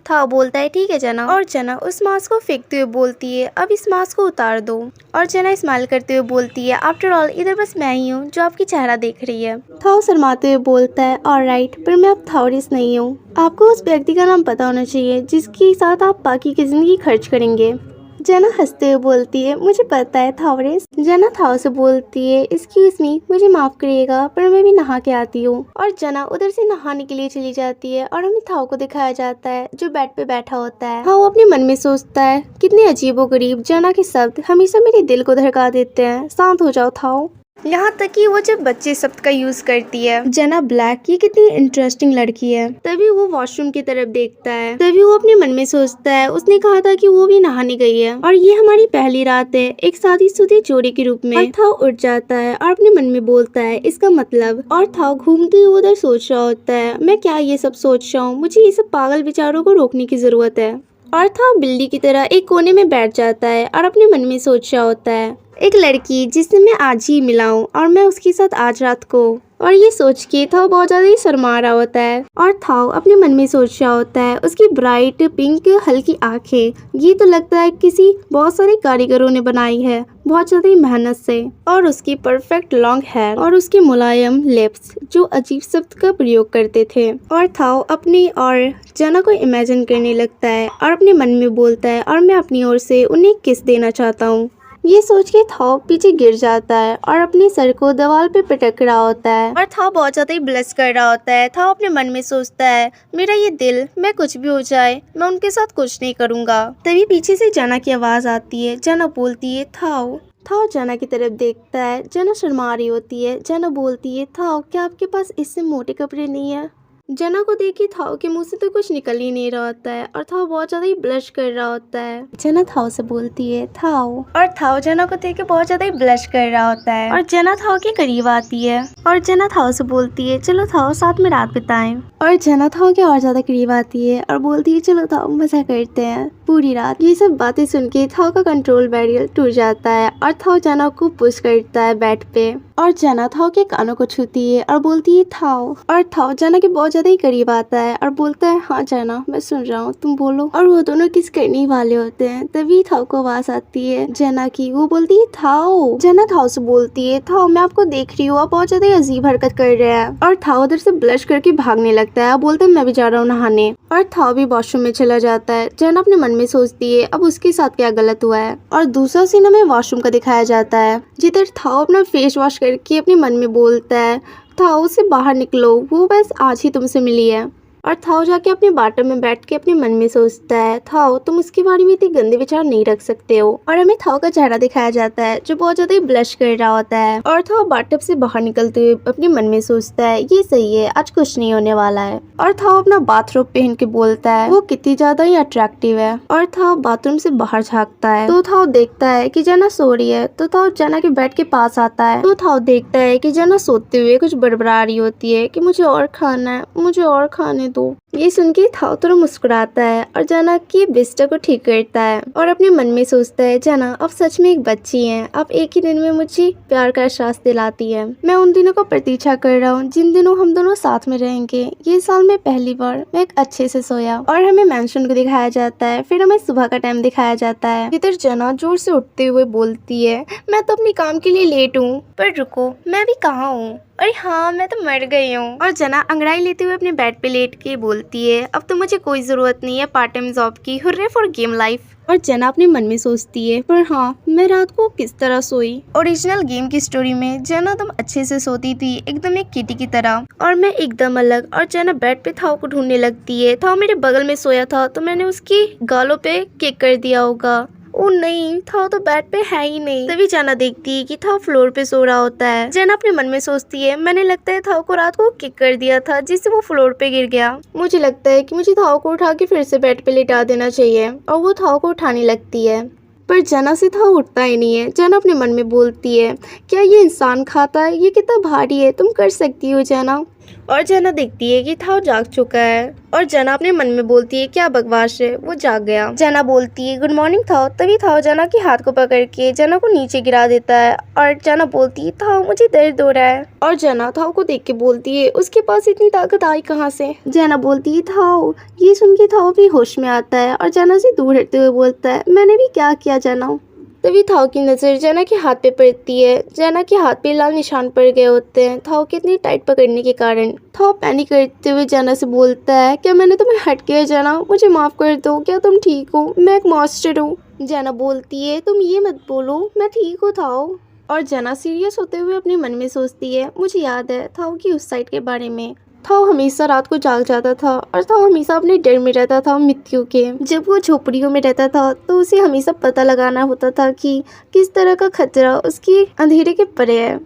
था बोलता है ठीक है जना, और जना उस मास्क को फेंकते हुए बोलती है अब इस मास्क को उतार दो, और जना स्माइल करते हुए बोलती है आफ्टर ऑल इधर बस मैं ही हूँ जो आपकी चेहरा देख रही है। थाओ शर्माते हुए बोलता है ऑलराइट, पर मैं अब थाओरिस नहीं हूँ। आपको उस व्यक्ति का नाम पता होना चाहिए जिसके साथ आप बाकी की जिंदगी खर्च करेंगे। जना हंसते हुए बोलती है मुझे पता है थाओरिस। जना थाओ से बोलती है एक्सक्यूज मी, मुझे माफ करिएगा पर मैं भी नहा के आती हूँ, और जना उधर से नहाने के लिए चली जाती है और हमें थाओ को दिखाया जाता है जो बेड पे बैठा होता है। थाओ अपने मन में सोचता है कितने अजीबोगरीब जना के शब्द हमेशा मेरे दिल को धड़का देते हैं, शांत हो जाओ थाओ। यहाँ तक कि वो जब बच्चे शब्द का यूज करती है जना ब्लैक, ये कितनी इंटरेस्टिंग लड़की है। तभी वो वॉशरूम की तरफ देखता है, तभी वो अपने मन में सोचता है उसने कहा था कि वो भी नहाने गई है और ये हमारी पहली रात है एक शादीशुदा जोड़ी के रूप में। और थाओ उठ जाता है और अपने मन में बोलता है इसका मतलब, और थाओ घूमते हुए उधर सोच रहा होता है मैं क्या ये सब सोच रहा हूँ, मुझे ये सब पागल विचारों को रोकने की जरूरत है। और थाओ बिल्ली की तरह एक कोने में बैठ जाता है और अपने मन में सोच रहा होता है एक लड़की जिससे मैं आज ही मिला हूँ और मैं उसके साथ आज रात को। और ये सोच के थाओ बहुत ज्यादा ही शर्मा रहा होता है और थाओ अपने मन में सोच रहा होता है उसकी ब्राइट पिंक हल्की आंखें, ये तो लगता है किसी बहुत सारे कारीगरों ने बनाई है बहुत ज्यादा ही मेहनत से, और उसकी परफेक्ट लॉन्ग हेयर और उसके मुलायम लिप्स जो अजीब शब्द का प्रयोग करते थे। और थाओ अपनी और जना को इमेजिन करने लगता है और अपने मन में बोलता है और मैं अपनी ओर से उन्हें किस देना चाहता हूँ। ये सोच के थाओ पीछे गिर जाता है और अपने सर को दीवार पे पटक रहा होता है और थाओ बहुत ज्यादा ही ब्लश कर रहा होता है। थाओ अपने मन में सोचता है मेरा ये दिल, मैं कुछ भी हो जाए मैं उनके साथ कुछ नहीं करूँगा। तभी पीछे से जना की आवाज आती है, जना बोलती है थाओ। थाओ जना की तरफ देखता है, जना शर्मा रही होती है। जना बोलती है थाओ क्या आपके पास इससे मोटे कपड़े नहीं है। जना को देख के थाओ के मुंह से तो कुछ निकल ही नहीं रहा होता है और थाओ बहुत ज्यादा ही ब्लश कर रहा होता है। जना थाओ से बोलती है थाओ, और थाओ जना को देख के बहुत ज्यादा ही ब्लश कर रहा होता है और जना थाओ के करीब आती है और जना थाओ से बोलती है चलो थाओ साथ में रात बिताएं। और जना थाओ के और ज्यादा करीब आती है और बोलती है चलो थाओ मजा करते हैं पूरी रात। ये सब बातें सुन के थाओ का कंट्रोल बैरियर टूट जाता है और थाओ जना को पुश करता है बेड पे, और जना थाओ के कानों को छूती है और बोलती है थाओ। और थाओ जना के बहुत ज्यादा ही करीब आता है और बोलता है हाँ जना मैं सुन रहा हूँ तुम बोलो। और वो दोनों किस करने वाले होते हैं तभी थाओ को आवाज आती है जना की। वो बोलती है थाओ। जना थाओ से बोलती है थाओ मैं आपको देख रही हूँ आप बहुत ज्यादा अजीब हरकत कर रहे हैं। और थाओ उधर से ब्लश करके भागने लगता है, बोलता है मैं भी जा रहा हूँ नहाने। और थाओ भी वॉशरूम में चला जाता है। जना अपने मन में सोचती है अब उसके साथ क्या गलत हुआ है। और दूसरा सीन हमें वॉशरूम का दिखाया जाता है जिधर थाओ अपना फेस वॉश करके अपने मन में बोलता है थाओ से बाहर निकलो, वो बस आज ही तुमसे मिली है। और थाओ जाके अपने बाटम में बैठ के अपने मन में सोचता है थाओ तुम उसके बारे में इतने गंदे विचार नहीं रख सकते हो। और हमें थाओ का चेहरा दिखाया जाता है जो बहुत ज्यादा ब्लश कर रहा होता है। और थाओ बाटम से बाहर निकलते हुए अपने मन में सोचता है ये सही है आज कुछ नहीं होने वाला है। और थाओ अपना बाथरूम पहन के बोलता है वो कितनी ज्यादा ही अट्रैक्टिव है। और थाओ बाथरूम से बाहर झाँकता है तो थाओ देखता है कि जना सो रही है, तो थाओ जना के बेड के पास आता है तो थाओ देखता है कि जना सोते हुए कुछ बड़बड़ा रही होती है कि मुझे और खाना है, मुझे और खाने दो। ये सुन के थाओ थोड़ा मुस्कुराता है और जना की बिस्तर को ठीक करता है और अपने मन में सोचता है जना अब सच में एक बच्ची है, अब एक ही दिन में मुझे प्यार का एहसास दिलाती है। मैं उन दिनों को प्रतीक्षा कर रहा हूँ जिन दिनों हम दोनों साथ में रहेंगे। ये साल में पहली बार मैं एक अच्छे से सोया। और हमें मेंशन को दिखाया जाता है, फिर हमें सुबह का टाइम दिखाया जाता है। इधर जना जोर से उठते हुए बोलती है मैं तो अपने काम के लिए लेट हूँ, पर रुको मैं भी कहाँ हूँ, अरे हाँ मैं तो मर गई हूँ। और जना अंगड़ाई लेते हुए अपने बेड पे लेट के बोलती है अब तो मुझे कोई जरूरत नहीं है पार्ट टाइम जॉब की, हुर्रे फॉर गेम लाइफ। और जना अपने मन में सोचती है पर हाँ मैं रात को किस तरह सोई। ओरिजिनल गेम की स्टोरी में जना तुम अच्छे से सोती थी एकदम एक किटी की तरह, और मैं एकदम अलग। और जना बेड पे थाओ को ढूंढने लगती है। थाओ मेरे बगल में सोया था तो मैंने उसकी गालों पे किक कर दिया होगा। ओ नहीं थाओ तो बेड पे है ही नहीं। तभी जना देखती है कि थाओ फ्लोर पे सो रहा होता है। जना अपने मन में सोचती है मैंने लगता है थाओ को रात को किक कर दिया था जिससे वो फ्लोर पे गिर गया। मुझे लगता है कि मुझे थाओ को उठा के फिर से बेड पे लिटा देना चाहिए। और वो थाओ को उठाने लगती है पर जना से थाओ उठता ही नहीं है। जना अपने मन में बोलती है क्या ये इंसान खाता है, ये कितना भारी है, तुम कर सकती हो जना। और जना देखती है कि थाओ जाग चुका है और जना अपने मन में बोलती है क्या बकवास है, वो जाग गया। जना बोलती है गुड मॉर्निंग थाओ। तभी थाओ जना के हाथ को पकड़ के जना को नीचे गिरा देता है और जना बोलती है थाओ मुझे दर्द हो रहा है। और जना थाओ को देख के बोलती है उसके पास इतनी ताकत आई कहाँ से। जना बोलती है थाओ। ये सुन के थाओ भी होश में आता है और जना से दूर हटते हुए बोलता है मैंने भी क्या किया जना। तभी थाओ की नज़र जना के हाथ पे पड़ती है। जना के हाथ पे लाल निशान पड़ गए होते हैं थाओ के इतनी टाइट पकड़ने के कारण। थाओ पैनिक करते हुए जना से बोलता है क्या मैंने तुम्हें हट किया जना, मुझे माफ़ कर दो, क्या तुम ठीक हो, मैं एक मॉन्स्टर हूँ। जना बोलती है तुम ये मत बोलो, मैं ठीक हूँ थाओ। और जना सीरियस होते हुए अपने मन में सोचती है मुझे याद है थाओ की उस साइड के बारे में। थाओ हमेशा रात को जाग जाता था और थाओ हमेशा अपने डर में रहता था मृत्यु के। जब वो झोपड़ियों में रहता था तो उसे हमेशा पता लगाना होता था कि किस तरह का खतरा उसकी अंधेरे के परे है।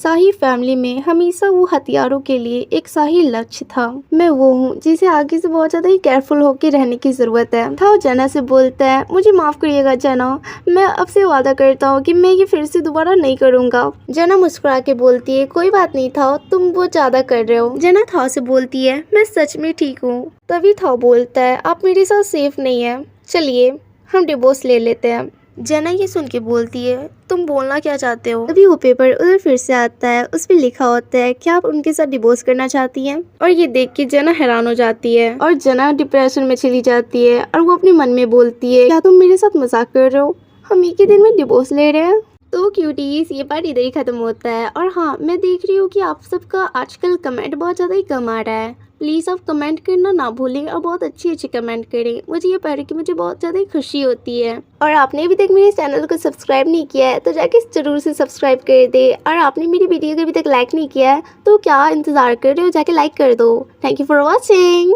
शाही फैमिली में हमेशा वो हथियारों के लिए एक शाही लक्ष्य था। मैं वो हूँ जिसे आगे से बहुत ज़्यादा ही केयरफुल होकर रहने की ज़रूरत है। थाओ जना से बोलता है मुझे माफ़ करिएगा जना, मैं अब से वादा करता हूँ कि मैं ये फिर से दोबारा नहीं करूँगा। जना मुस्कुरा के बोलती है कोई बात नहीं थाओ, तुम बहुत ज़्यादा कर रहे हो। जना थाओ से बोलती है मैं सच में ठीक हूँ। तभी थाओ बोलता है आप मेरे साथ सेफ नहीं है, चलिए हम डिवोर्स ले लेते हैं। जना ये सुन के बोलती है तुम बोलना क्या चाहते हो। तभी वो पेपर उधर फिर से आता है, उस पर लिखा होता है क्या आप उनके साथ डिवोर्स करना चाहती हैं। और ये देख के जना हैरान हो जाती है और जना डिप्रेशन में चली जाती है और वो अपने मन में बोलती है क्या तुम मेरे साथ मजाक कर रहे हो, हम एक ही दिन में डिवोर्स ले रहे हैं। तो क्यूटीज ये पार्ट इधर ही खत्म होता है। और हाँ मैं देख रही हूँ कि आप सबका आजकल कमेंट बहुत ज़्यादा ही कम आ रहा है। प्लीज़ आप कमेंट करना ना भूलें और बहुत अच्छी कमेंट करें, मुझे ये पढ़ के मुझे बहुत ज़्यादा ही खुशी होती है। और आपने अभी तक मेरे चैनल को सब्सक्राइब नहीं किया है तो जाके ज़रूर से सब्सक्राइब कर दे। और आपने मेरी वीडियो को अभी तक लाइक नहीं किया है तो क्या इंतज़ार कर रहे हो, जाके लाइक कर दो। Thank you for watching.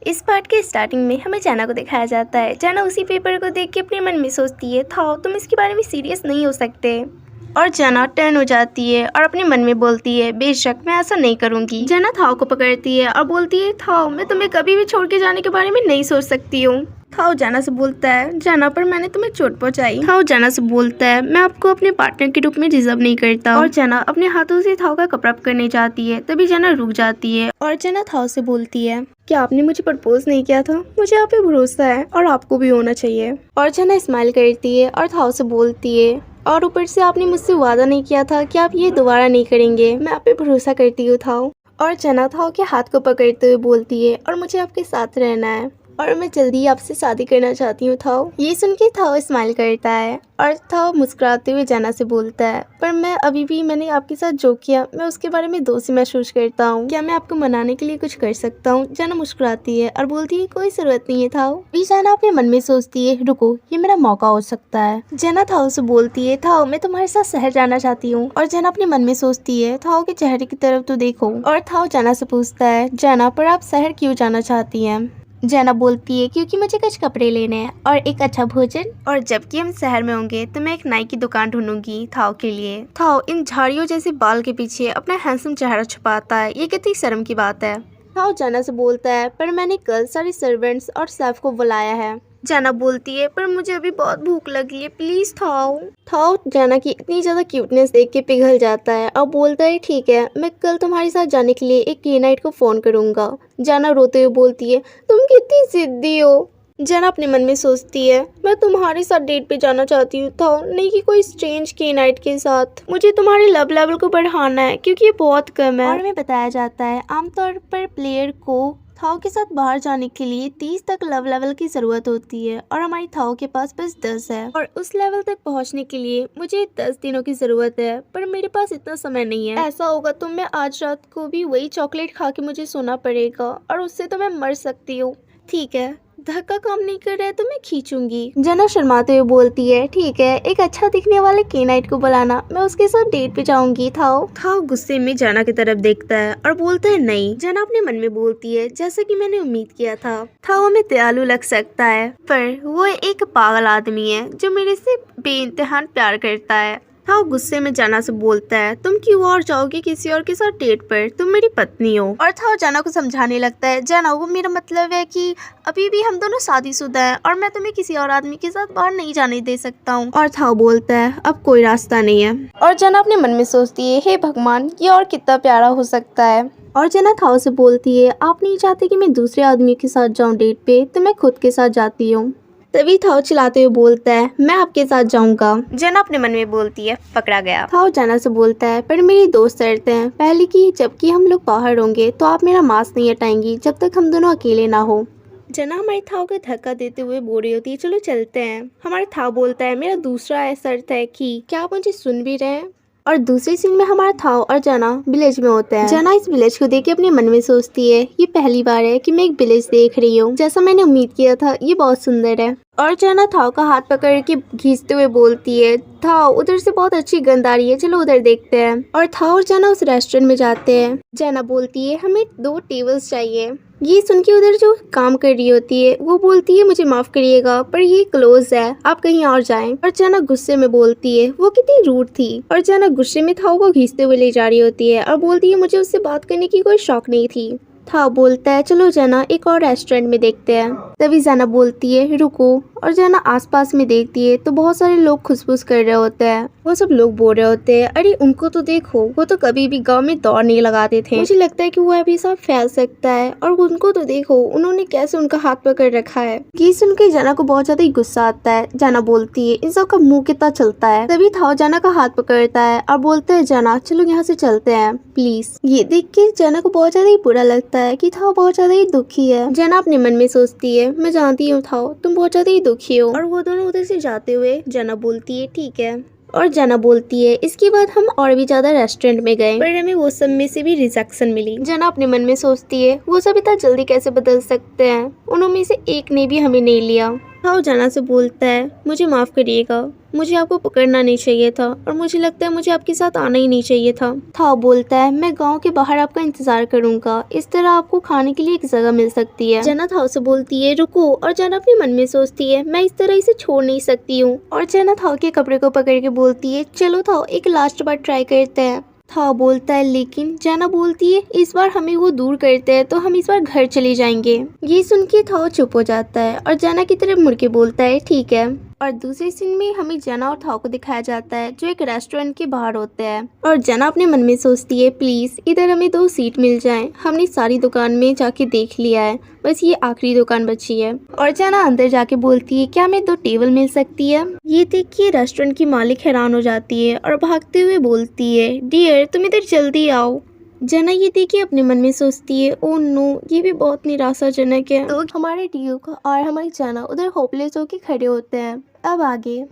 इस पार्ट के स्टार्टिंग में हमें जाना को दिखाया जाता है। जाना उसी पेपर को देख के अपने मन में सोचती है थाओ तुम इसके बारे में सीरियस नहीं हो सकते। और जाना टर्न हो जाती है और अपने मन में बोलती है बेशक मैं ऐसा नहीं करूँगी। जाना थाओ को पकड़ती है और बोलती है थाओ मैं तुम्हें कभी भी छोड़ के जाने के बारे में नहीं सोच सकती हूँ। थाओ जाना से बोलता है जाना पर मैंने तुम्हें चोट पहुंचाई। थाओ जाना से बोलता है मैं आपको अपने पार्टनर के रूप में डिजर्व नहीं करता। और जाना अपने हाथों से थाओ का कपड़ा करने जाती है, तभी जाना रुक जाती है और जाना थाओ से बोलती है क्या आपने मुझे प्रपोज नहीं किया था, मुझे आप पे भरोसा है और आपको भी होना चाहिए। और जाना स्माइल करती है और थाओ से बोलती है और ऊपर से आपने मुझसे वादा नहीं किया था कि आप ये दोबारा नहीं करेंगे, मैं आप पे भरोसा करती हूँ थाओ। और जाना थाओ के हाथ को पकड़ते हुए बोलती है और मुझे आपके साथ रहना है और मैं जल्दी आपसे शादी करना चाहती हूँ थाओ। ये सुन के थाओ स्माइल करता है और थाओ मुस्कुराते हुए जाना से बोलता है पर मैं अभी भी मैंने आपके साथ जो किया मैं उसके बारे में दोषी महसूस करता हूँ, क्या मैं आपको मनाने के लिए कुछ कर सकता हूँ। जाना मुस्कुराती है और बोलती है कोई जरूरत नहीं है थाओ। भी जाना अपने मन में सोचती है रुको ये मेरा मौका हो सकता है। जाना थाओ से बोलती है थाओ मैं तुम्हारे साथ शहर जाना चाहती हूँ। और जाना अपने मन में सोचती है थाओ के चेहरे की तरफ तो देखो। और थाओ जाना से पूछता है जाना पर आप शहर क्यों जाना चाहती हैं। जाना बोलती है क्योंकि मुझे कुछ कपड़े लेने हैं और एक अच्छा भोजन, और जबकि हम शहर में होंगे तो मैं एक नाई की दुकान ढूंढूंगी थाओ के लिए। थाओ इन झाड़ियों जैसे बाल के पीछे अपना हैंडसम चेहरा छुपाता है, ये कितनी शर्म की बात है। थाओ जाना से बोलता है पर मैंने कल सारे सर्वेंट्स और स्टाफ को बुलाया है। जाना बोलती है पर मुझे अभी बहुत भूख लगी है प्लीज थाओ। थाओ जाना की इतनी ज्यादा क्यूटनेस देख के पिघल जाता है और बोलता है ठीक है मैं कल तुम्हारे साथ जाने के लिए एक के-नाइट को फोन करूंगा। जाना रोते हुए बोलती है तुम कितनी जिद्दी हो। जाना अपने मन में सोचती है मैं तुम्हारे साथ डेट पे जाना चाहती हूँ थाओ, नहीं कि कोई स्ट्रेंज के-नाइट के साथ। मुझे तुम्हारे लव लेवल को बढ़ाना है क्योंकि ये बहुत कम है। और हमें बताया जाता है आमतौर पर प्लेयर को थाओ के साथ बाहर जाने के लिए 30 तक लव लेवल की जरूरत होती है और हमारी थाओ के पास बस 10 है। और उस लेवल तक पहुंचने के लिए मुझे 10 दिनों की जरूरत है पर मेरे पास इतना समय नहीं है। ऐसा होगा तो मैं आज रात को भी वही चॉकलेट खा के मुझे सोना पड़ेगा और उससे तो मैं मर सकती हूँ। ठीक है धक्का काम नहीं कर रहा है तो मैं खींचूंगी। जना शर्माते हुए बोलती है ठीक है एक अच्छा दिखने वाले के-नाइट को बुलाना, मैं उसके साथ डेट पे जाऊंगी। थाओ गुस्से में जना की तरफ देखता है और बोलता है नहीं। जना अपने मन में बोलती है जैसा कि मैंने उम्मीद किया था। थाओ हमें दयालु लग सकता है पर वो एक पागल आदमी है जो मेरे से बेइंतहा प्यार करता है। हाँ गुस्से में जाना से बोलता है, तुम क्यों और जाओगे किसी और के साथ डेट पर, तुम मेरी पत्नी हो। और था जाना को समझाने लगता है, जाना वो मेरा मतलब है कि अभी भी हम दोनों शादीशुदा हैं और मैं तुम्हें किसी और आदमी के साथ बाहर नहीं जाने दे सकता हूँ। और था बोलता है, अब कोई रास्ता नहीं है। और जना अपने मन में सोचती है, हे भगवान ये और कितना प्यारा हो सकता है। और जना थाओ से बोलती है, आप नहीं चाहते कि मैं दूसरे आदमी के साथ जाऊं डेट पे, तो मैं खुद के साथ जाती हूँ। तभी थाओ चिल्लाते हुए बोलता है, मैं आपके साथ जाऊंगा। जना अपने मन में बोलती है, पकड़ा गया। थाओ जना से बोलता है, पर मेरी दो शर्तें हैं। पहली की, जबकि हम लोग बाहर होंगे तो आप मेरा मास्क नहीं हटाएंगी जब तक हम दोनों अकेले ना हो। जना हमारे थाओ को धक्का देते हुए बोल रही होती है, चलो चलते हैं। हमारे थाओ बोलता है, मेरा दूसरा शर्त है कि क्या आप मुझे सुन भी रहे हैं। और दूसरे सीन में हमारा थाओ और जना विलेज में होते हैं। जना इस विलेज को देख के अपने मन में सोचती है, ये पहली बार है कि मैं एक विलेज देख रही हूँ। जैसा मैंने उम्मीद किया था, ये बहुत सुंदर है। और जना थाओ का हाथ पकड़ के खींचते हुए बोलती है, थाओ उधर से बहुत अच्छी गंध आ रही है, चलो उधर देखते हैं। और थाओ और जना उस रेस्टोरेंट में जाते हैं। जना बोलती है, हमें 2 टेबल्स चाहिए। ये सुन के उधर जो काम कर रही होती है वो बोलती है, मुझे माफ करिएगा पर ये क्लोज है, आप कहीं और जाएं। और जना गुस्से में बोलती है, वो कितनी रूड थी। और जना गुस्से में थाओ को खींचते हुए ले जा रही होती है और बोलती है, मुझे उससे बात करने की कोई शौक नहीं थी। थाओ बोलता है, चलो जना एक और रेस्टोरेंट में देखते हैं। तभी जना बोलती है, रुको। और जना आसपास में देखती है तो बहुत सारे लोग खुसफुस कर रहे होते हैं। वो सब लोग बोल रहे होते हैं, अरे उनको तो देखो, वो तो कभी भी गांव में दौड़ नहीं लगाते थे, मुझे लगता है कि वो अभी सब फैल सकता है। और उनको तो देखो, उन्होंने कैसे उनका हाथ पकड़ रखा है। ये सुन के जना को बहुत ज्यादा ही गुस्सा आता है। जना बोलती है, इन सब का मुंह कितना चलता है। तभी थाओ जना का हाथ पकड़ता है और बोलता है, जना चलो यहाँ से चलते हैं प्लीज। ये देख के जना को बहुत ज्यादा ही बुरा लगता है कि थाओ बहुत ज्यादा ही दुखी है। जना अपने मन में सोचती है, मैं जानती हूँ थाओ तुम बहुत ज्यादा ही दुखी हो। और वो दोनों उधर से जाते हुए जना बोलती है, ठीक है। और जना बोलती है, इसके बाद हम और भी ज्यादा रेस्टोरेंट में गए पर हमें वो सब में से भी रिजेक्शन मिली। जना अपने मन में सोचती है, वो सब इतना जल्दी कैसे बदल सकते हैं, उनमें से एक ने भी हमें नहीं लिया। थाओ जना से बोलता है, मुझे माफ करिएगा, मुझे आपको पकड़ना नहीं चाहिए था और मुझे लगता है मुझे आपके साथ आना ही नहीं चाहिए था। थाओ बोलता है, मैं गांव के बाहर आपका इंतजार करूंगा, इस तरह आपको खाने के लिए एक जगह मिल सकती है। जना थाओ से बोलती है, रुको। और जना अपने मन में सोचती है, मैं इस तरह इसे छोड़ नहीं सकती हूँ। और जना थाओ के कपड़े को पकड़ के बोलती है, चलो थाओ एक लास्ट बार ट्राई करते हैं। थाओ बोलता है, लेकिन जना बोलती है, इस बार हमें वो दूर करते हैं तो हम इस बार घर चले जाएंगे। ये सुन के थाओ चुप हो जाता है और जना की तरफ मुड़ के बोलता है, ठीक है। और दूसरे सीन में हमें जना और थाओ को दिखाया जाता है जो एक रेस्टोरेंट के बाहर होते हैं। और जना अपने मन में सोचती है, प्लीज इधर हमें 2 सीट मिल जाएं, हमने सारी दुकान में जाके देख लिया है, बस ये आखिरी दुकान बची है। और जना अंदर जाके बोलती है, क्या हमें 2 टेबल मिल सकती है। ये देख के रेस्टोरेंट की मालिक हैरान हो जाती है और भागते हुए बोलती है, डियर तुम इधर जल्दी आओ। जना ये देखिए अपने मन में सोचती है, ओ नो ये भी बहुत निराशाजनक है। तो हमारे ड्यूक और हमारी जना उधर होपलेस होके खड़े होते हैं। अब आगे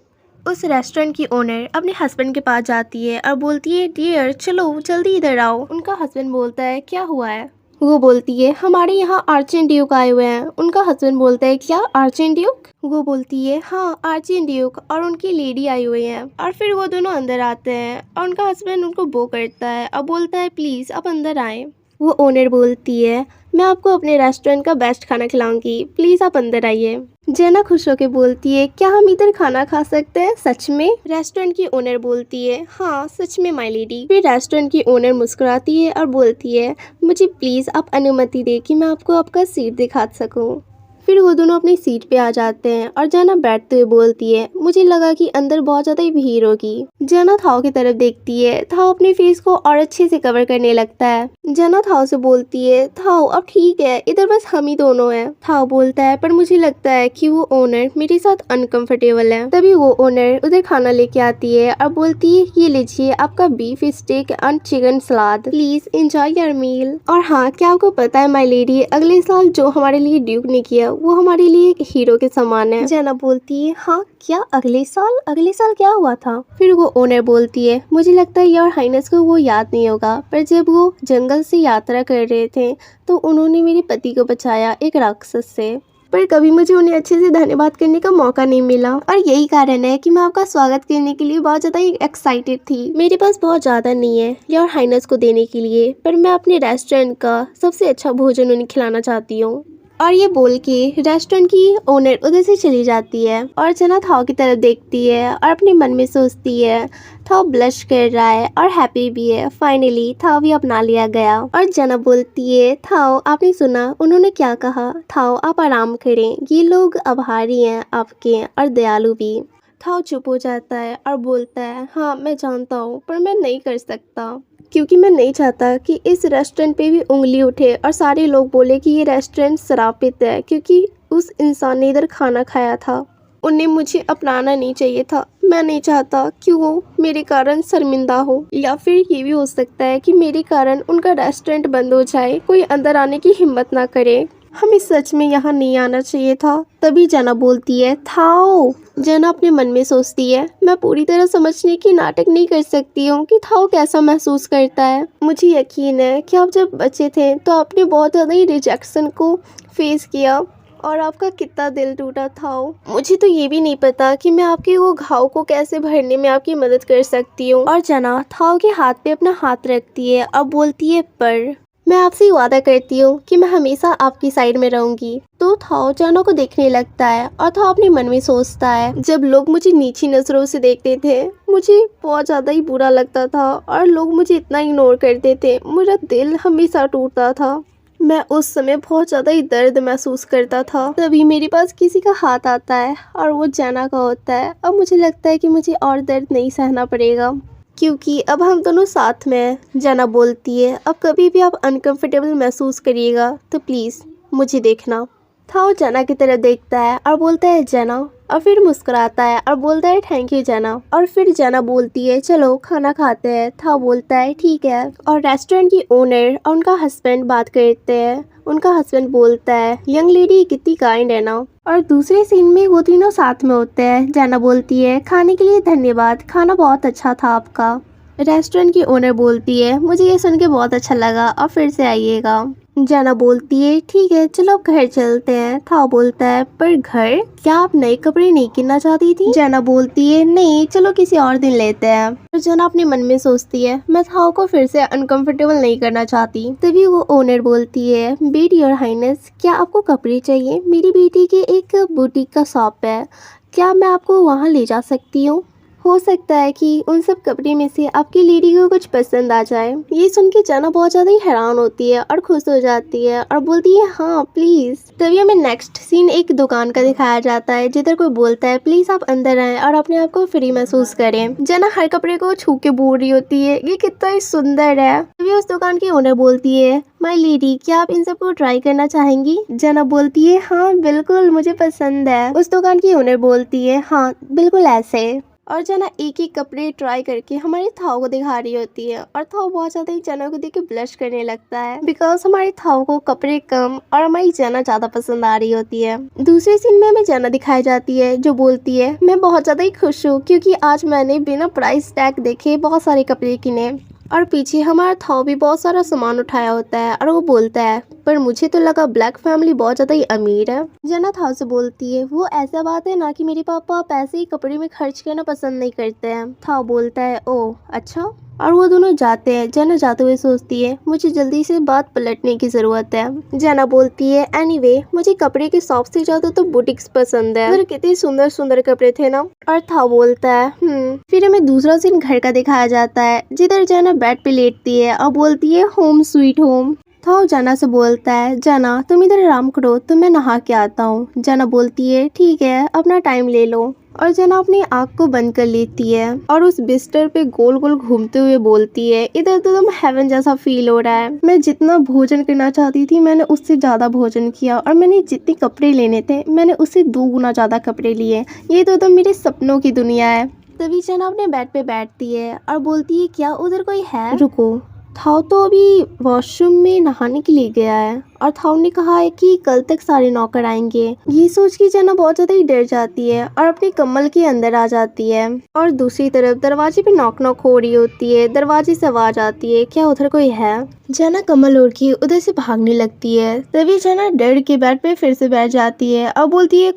उस रेस्टोरेंट की ओनर अपने हस्बैंड के पास जाती है और बोलती है, डियर चलो जल्दी इधर आओ। उनका हस्बैंड बोलता है, क्या हुआ है। वो बोलती है, हमारे यहाँ आर्चन ड्यूक आए हुए हैं। उनका हस्बैंड बोलता है, क्या आर्चन ड्यूक। वो बोलती है, हाँ आर्चन ड्यूक और उनकी लेडी आई हुई है। और फिर वो दोनों अंदर आते हैं और उनका हस्बैंड उनको बो करता है और बोलता है, प्लीज आप अंदर आए। वो ओनर बोलती है, मैं आपको अपने रेस्टोरेंट का बेस्ट खाना खिलाऊंगी, प्लीज आप अंदर आइए। जना खुश होकर बोलती है, क्या हम इधर खाना खा सकते हैं सच में। रेस्टोरेंट की ओनर बोलती है, हाँ सच में माय लेडी। फिर रेस्टोरेंट की ओनर मुस्कुराती है और बोलती है, मुझे प्लीज आप अनुमति दे कि मैं आपको आपका सीट दिखा सकूं। फिर वो दोनों अपनी सीट पे आ जाते हैं और जना बैठते हुए बोलती है, मुझे लगा कि अंदर बहुत ज्यादा ही भीड़ होगी। जना थाओ की तरफ देखती है। थाओ अपने फेस को और अच्छे से कवर करने लगता है। जना थाओ से बोलती है, थाओ अब ठीक है, इधर बस हम ही दोनों हैं। थाओ बोलता है, पर मुझे लगता है कि वो ओनर मेरे साथ अनकंफर्टेबल है। तभी वो ओनर उधर खाना लेके आती है और बोलती है, ये लीजिए आपका beef steak and chicken salad, please enjoy your meal. और हाँ, क्या आपको पता है माय लेडी, अगले साल जो हमारे लिए ड्यूक ने किया वो हमारे लिए एक हीरो के समान है। जना बोलती है, हाँ क्या अगले साल क्या हुआ था। फिर वो ओनर बोलती है, मुझे लगता है योर हाइनेस को वो याद नहीं होगा, पर जब वो जंगल से यात्रा कर रहे थे तो उन्होंने मेरे पति को बचाया एक राक्षस से, पर कभी मुझे उन्हें अच्छे से धन्यवाद करने का मौका नहीं मिला। और यही कारण है कि मैं आपका स्वागत करने के लिए बहुत ज़्यादा एक्साइटेड थी। मेरे पास बहुत ज़्यादा नहीं है योर हाइनेस को देने के लिए, पर मैं अपने रेस्टोरेंट का सबसे अच्छा भोजन उन्हें खिलाना चाहती हूँ। और ये बोल के रेस्टोरेंट की ओनर उधर से चली जाती है और जना थाओ की तरफ देखती है और अपने मन में सोचती है थाओ ब्लश कर रहा है और हैप्पी भी है। फाइनली थाओ भी अपना लिया गया और जना बोलती है थाओ आपने सुना उन्होंने क्या कहा, थाओ आप आराम करें, ये लोग आभारी हैं आपके और दयालु भी। थाओ चुप हो जाता है और बोलता है हाँ मैं जानता हूँ पर मैं नहीं कर सकता क्योंकि मैं नहीं चाहता कि इस रेस्टोरेंट पे भी उंगली उठे और सारे लोग बोले कि ये रेस्टोरेंट शराबित है क्योंकि उस इंसान ने इधर खाना खाया था। उन्हें मुझे अपनाना नहीं चाहिए था। मैं नहीं चाहता कि वो मेरे कारण शर्मिंदा हो या फिर ये भी हो सकता है कि मेरे कारण उनका रेस्टोरेंट बंद हो जाए, कोई अंदर आने की हिम्मत ना करे। हमें सच में यहाँ नहीं आना चाहिए था। तभी जना बोलती है थाओ। जना अपने मन में सोचती है मैं पूरी तरह समझने की नाटक नहीं कर सकती हूँ कि थाओ कैसा महसूस करता है। मुझे यकीन है कि आप जब बच्चे थे तो आपने बहुत ज़्यादा ही रिजेक्शन को फेस किया और आपका कितना दिल टूटा था। मुझे तो ये भी नहीं पता कि मैं आपके वो घाव को कैसे भरने में आपकी मदद कर सकती हूँ। और जना थाओ के हाथ पे अपना हाथ रखती है और बोलती है पर मैं आपसे वादा करती हूँ कि मैं हमेशा आपकी साइड में रहूंगी। तो थाओ जना को देखने लगता है और थाओ अपने मन में सोचता है जब लोग मुझे नीची नजरों से देखते थे मुझे बहुत ज़्यादा ही बुरा लगता था और लोग मुझे इतना इग्नोर करते थे, मेरा दिल हमेशा टूटता था। मैं उस समय बहुत ज़्यादा ही दर्द महसूस करता था। तभी मेरे पास किसी का हाथ आता है और वो जना का होता है। अब मुझे लगता है कि मुझे और दर्द नहीं सहना पड़ेगा क्योंकि अब हम दोनों साथ में हैं। जना बोलती है अब कभी भी आप अनकंफर्टेबल महसूस करिएगा तो प्लीज़ मुझे देखना। थाओ जना की तरफ देखता है और बोलता है जना, और फिर मुस्कुराता है और बोलता है थैंक यू जना। और फिर जना बोलती है चलो खाना खाते हैं। थाओ बोलता है ठीक है। और रेस्टोरेंट की ओनर और उनका हस्बैंड बात करते हैं। उनका हस्बैंड बोलता है यंग लेडी कितनी काइंड है ना। और दूसरे सीन में वो तीनों साथ में होते हैं। जना बोलती है खाने के लिए धन्यवाद, खाना बहुत अच्छा था आपका। रेस्टोरेंट की ओनर बोलती है मुझे ये सुन के बहुत अच्छा लगा और फिर से आइएगा। जना बोलती है ठीक है चलो अब घर चलते हैं। थाओ बोलता है पर घर, क्या आप नए कपड़े नहीं किनना चाहती थी? जना बोलती है नहीं चलो किसी और दिन लेते हैं। तो जना अपने मन में सोचती है मैं थाओ को फिर से अनकंफर्टेबल नहीं करना चाहती। तभी वो ओनर बोलती है बेट योर हाइनेस, क्या आपको कपड़े चाहिए? मेरी बेटी के एक बुटीक का शॉप है, क्या मैं आपको वहाँ ले जा सकती हूँ? हो सकता है कि उन सब कपड़े में से आपकी लेडी को कुछ पसंद आ जाए। ये सुन के जना बहुत ज़्यादा ही हैरान होती है और खुश हो जाती है और बोलती है हाँ प्लीज़। तभी हमें नेक्स्ट सीन एक दुकान का दिखाया जाता है जिधर कोई बोलता है प्लीज़ आप अंदर आएं और अपने आप को फ्री महसूस करें। जना हर कपड़े को छू के बोल रही होती है ये कितना ही सुंदर है। तभी उस दुकान की ओनर बोलती है माय लेडी क्या आप इन सबको ट्राई करना चाहेंगी? जना बोलती है हाँ बिल्कुल मुझे पसंद है। उस दुकान की ओनर बोलती है हाँ बिल्कुल ऐसे। और जना एक एक कपड़े ट्राई करके हमारी थाओ को दिखा रही होती है और थाओ बहुत ज़्यादा ही जना को देख के ब्लश करने लगता है बिकॉज हमारी थाओ को कपड़े कम और हमारी जना ज़्यादा पसंद आ रही होती है। दूसरे सीन में हमें जना दिखाई जाती है जो बोलती है मैं बहुत ज़्यादा ही खुश हूँ क्योंकि आज मैंने बिना प्राइस टैग देखे बहुत सारे कपड़े किने। और पीछे हमारा थाओ भी बहुत सारा सामान उठाया होता है और वो बोलता है पर मुझे तो लगा ब्लैक फैमिली बहुत ज़्यादा ही अमीर है। जना थाओ से बोलती है वो ऐसा बात है ना कि मेरे पापा पैसे ही कपड़े में खर्च करना पसंद नहीं करते हैं। थाओ बोलता है ओह अच्छा। और वो दोनों जाते हैं। जना जाते हुए सोचती है मुझे जल्दी से बात पलटने की ज़रूरत है। जना बोलती है एनीवे मुझे कपड़े के शॉप से ज़्यादा तो बुटीक्स पसंद है, उधर कितने सुंदर सुंदर कपड़े थे ना। और थाओ बोलता है फिर हमें दूसरा सीन घर का दिखाया जाता है जिधर जना बेड पे लेटती है और बोलती है होम स्वीट होम। थाओ जना से बोलता है जना तुम इधर आराम करो तो मैं नहा के आता हूँ। जना बोलती है ठीक है अपना टाइम ले लो। और जना अपनी आँख को बंद कर लेती है और उस बिस्तर पे गोल गोल घूमते हुए बोलती है इधर तो एकदम हेवन जैसा फील हो रहा है। मैं जितना भोजन करना चाहती थी मैंने उससे ज़्यादा भोजन किया और मैंने जितने कपड़े लेने थे मैंने उससे 2 गुना ज़्यादा कपड़े लिए। ये तो एकदम मेरे सपनों की दुनिया है। तभी जना अपने बेड पे बैठती है और बोलती है क्या उधर कोई है? रुको, थाओ तो अभी वॉशरूम में नहाने के लिए गया है और थाओ ने कहा है कि कल तक सारे नौकर आएंगे। ये सोच के जना बहुत ज्यादा ही डर जाती है और अपने कम्बल के अंदर आ जाती है। और दूसरी तरफ दरवाजे पे नॉक नॉक हो रही होती है। दरवाजे से आवाज आती है क्या उधर कोई है? जना कम्बल ओढ़ के उधर से भागने लगती है। तभी जना डर के बेड पे फिर से बैठ जाती है और बोलती है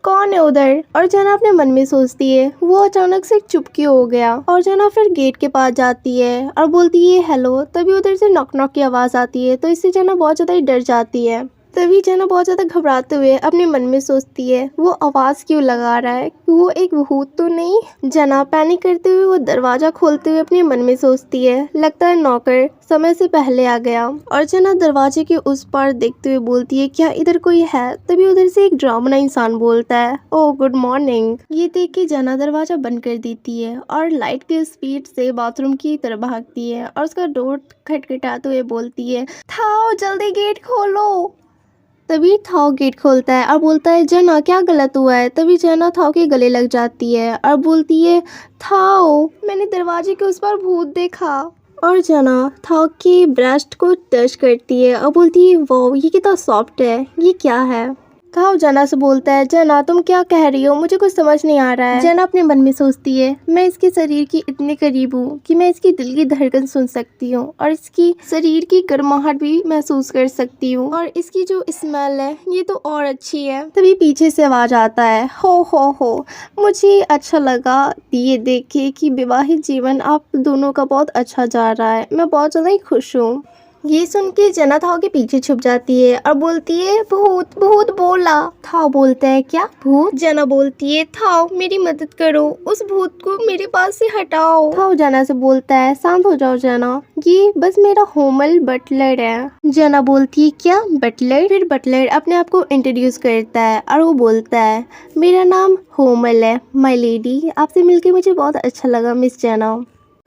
कौन है उधर? और जना अपने मन में सोचती है वो अचानक से चुप क्यों हो गया। और जना फिर गेट के पास जाती है और बोलती है हेलो। तभी उधर से नॉक नॉक की आवाज आती है तो इससे जना बहुत ज्यादा ही डर जाती है। तभी जना बहुत ज़्यादा घबराते हुए अपने मन में सोचती है वो आवाज़ क्यों लगा रहा है, वो एक भूत तो नहीं। जना पैनिक करते हुए वो दरवाज़ा खोलते हुए अपने मन में सोचती है लगता है नौकर समय से पहले आ गया। और जना दरवाजे के उस पार देखते हुए बोलती है क्या इधर कोई है। तभी उधर से एक ड्रामना इंसान बोलता है ओह गुड मॉर्निंग। ये देख के जना दरवाजा बंद कर देती है और लाइट की स्पीड से बाथरूम की तरफ भागती है और उसका डोर खटखटाते हुए बोलती है थाओ जल्दी गेट खोलो। तभी थाओ गेट खोलता है और बोलता है जना क्या गलत हुआ है। तभी जना थाओ के गले लग जाती है और बोलती है थाओ मैंने दरवाजे के उस पार भूत देखा। और जना थाओ के ब्रेस्ट को टच करती है और बोलती है वाह ये कितना सॉफ्ट है, ये क्या है। थाओ जना से बोलता है जना तुम क्या कह रही हो, मुझे कुछ समझ नहीं आ रहा है। जना अपने मन में सोचती है मैं इसके शरीर की इतने करीब हूँ कि मैं इसकी दिल की धड़कन सुन सकती हूँ और इसकी शरीर की गर्माहट भी महसूस कर सकती हूँ और इसकी जो स्मेल है ये तो और अच्छी है। तभी पीछे से आवाज आता है हो मुझे अच्छा लगा ये देख के कि विवाहित जीवन आप दोनों का बहुत अच्छा जा रहा है, मैं बहुत ज़्यादा ही खुश हूँ। ये सुन के जना थाओ के पीछे छुप जाती है और बोलती है भूत भूत बोला। थाओ बोलता है क्या भूत। जना बोलती है थाओ मेरी मदद करो, उस भूत को मेरे पास से हटाओ। थाओ जना से बोलता है शांत हो जाओ जना, ये बस मेरा होमल बटलर है। जना बोलती है क्या बटलर। फिर बटलर अपने आप को इंट्रोड्यूस करता है और वो बोलता है मेरा नाम होमल है माय लेडी, आपसे मिलके मुझे बहुत अच्छा लगा मिस जना।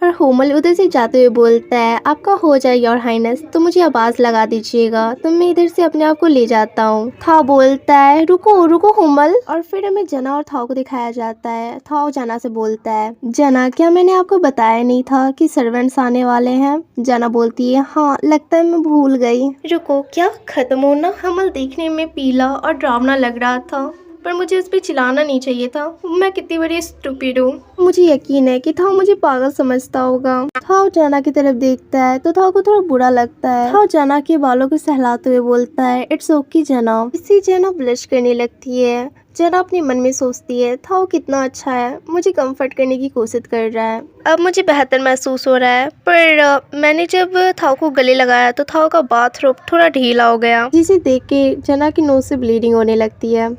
और होमल उधर से जाते हुए बोलता है आपका हो जाए योर हाइनेस, तो मुझे आवाज़ लगा दीजिएगा तो मैं इधर से अपने आप को ले जाता हूँ। थाओ बोलता है रुको रुको होमल। और फिर हमें जना और थाओ को दिखाया जाता है। थाओ जना से बोलता है जना क्या मैंने आपको बताया नहीं था कि सर्वेंट्स आने वाले हैं। जना बोलती है हाँ लगता है मैं भूल गई। रुको क्या खत्म होना। होमल देखने में पीला और डरावना लग रहा था पर मुझे इस पे चिल्लाना नहीं चाहिए था, मैं कितनी बड़ी स्टूपिड हूँ। मुझे यकीन है कि थाओ मुझे पागल समझता होगा। थाओ जना की तरफ देखता है तो थाओ को थोड़ा बुरा लगता है। थाओ जना के बालों को सहलाते हुए बोलता है इट्स ओके जना। इससे जना ब्लश करने लगती है। जना अपने मन में सोचती है थाओ कितना अच्छा है, मुझे कंफर्ट करने की कोशिश कर रहा है, अब मुझे बेहतर महसूस हो रहा है। पर मैंने जब थाओ को गले लगाया तो थाओ का बाथरूम थोड़ा ढीला हो गया, जिसे देख के जना की नोज से ब्लीडिंग होने लगती है।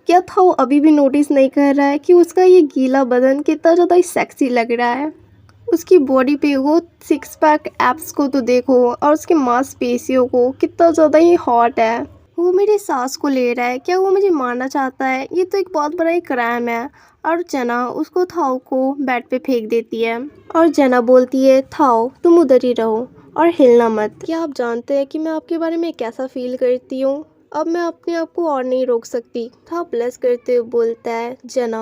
क्या थाओ अभी भी नोटिस नहीं कर रहा है कि उसका ये गीला बदन कितना ज़्यादा ही सेक्सी लग रहा है। उसकी बॉडी पे वो सिक्स पैक एब्स को तो देखो और उसके मांसपेशियों को कितना ज़्यादा ही हॉट है। वो मेरी सांस को ले रहा है, क्या वो मुझे मारना चाहता है, ये तो एक बहुत बड़ा ही क्राइम है। और जना उसको थाओ को बेड पे फेंक देती है और जना बोलती है थाओ तुम उधर ही रहो और हिलना मत। क्या आप जानते हैं कि मैं आपके बारे में कैसा फील करती हूँ, अब मैं अपने आप को और नहीं रोक सकती। था प्लस करते हुए बोलता है जना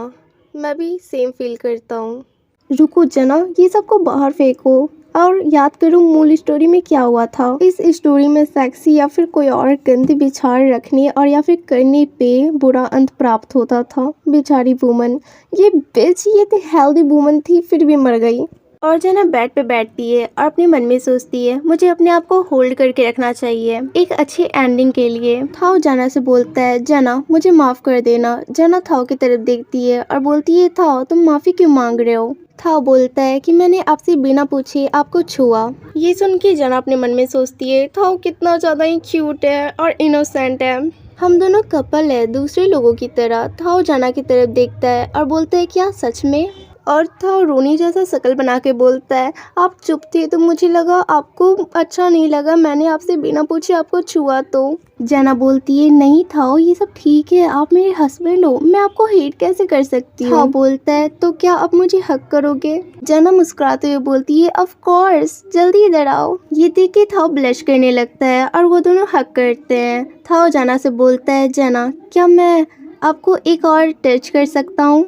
मैं भी सेम फील करता हूँ। रुको जना ये सबको बाहर फेंको और याद करो मूल स्टोरी में क्या हुआ था। इस स्टोरी में सेक्सी या फिर कोई और गंदे विचार रखने और या फिर करने पे बुरा अंत प्राप्त होता था। बेचारी वुमन, ये बिच ये तो हेल्दी वुमन थी फिर भी मर गई। और जना बेड पे बैठती है और अपने मन में सोचती है मुझे अपने आप को होल्ड करके रखना चाहिए एक अच्छी एंडिंग के लिए। थाओ जना से बोलता है जना मुझे माफ कर देना। जना थाओ की तरफ देखती है और बोलती है थाओ तुम माफी क्यों मांग रहे हो। थाओ बोलता है कि मैंने आपसे बिना पूछे आपको छुआ। ये सुन के जना अपने मन में सोचती है थाओ कितना ज्यादा ही क्यूट है और इनोसेंट है, हम दोनों कपल है दूसरे लोगों की तरह। थाओ जना की तरफ देखता है और बोलता है क्या सच में। और थाओ रोनी जैसा शक्ल बना के बोलता है आप चुप थे तो मुझे लगा आपको अच्छा नहीं लगा, मैंने आपसे बिना पूछे आपको छुआ तो। जना बोलती है नहीं थाओ ये सब ठीक है, आप मेरे हस्बैंड हो, मैं आपको हेट कैसे कर सकती हूँ। थाओ बोलता है तो क्या आप मुझे हक करोगे। जना मुस्कुराते हुए बोलती है ऑफ कोर्स जल्दी इधर आओ। ये देख के थाओ ब्लश करने लगता है और वो दोनों हक करते हैं। थाओ जना से बोलता है जना क्या मैं आपको एक और टच कर सकता हूँ।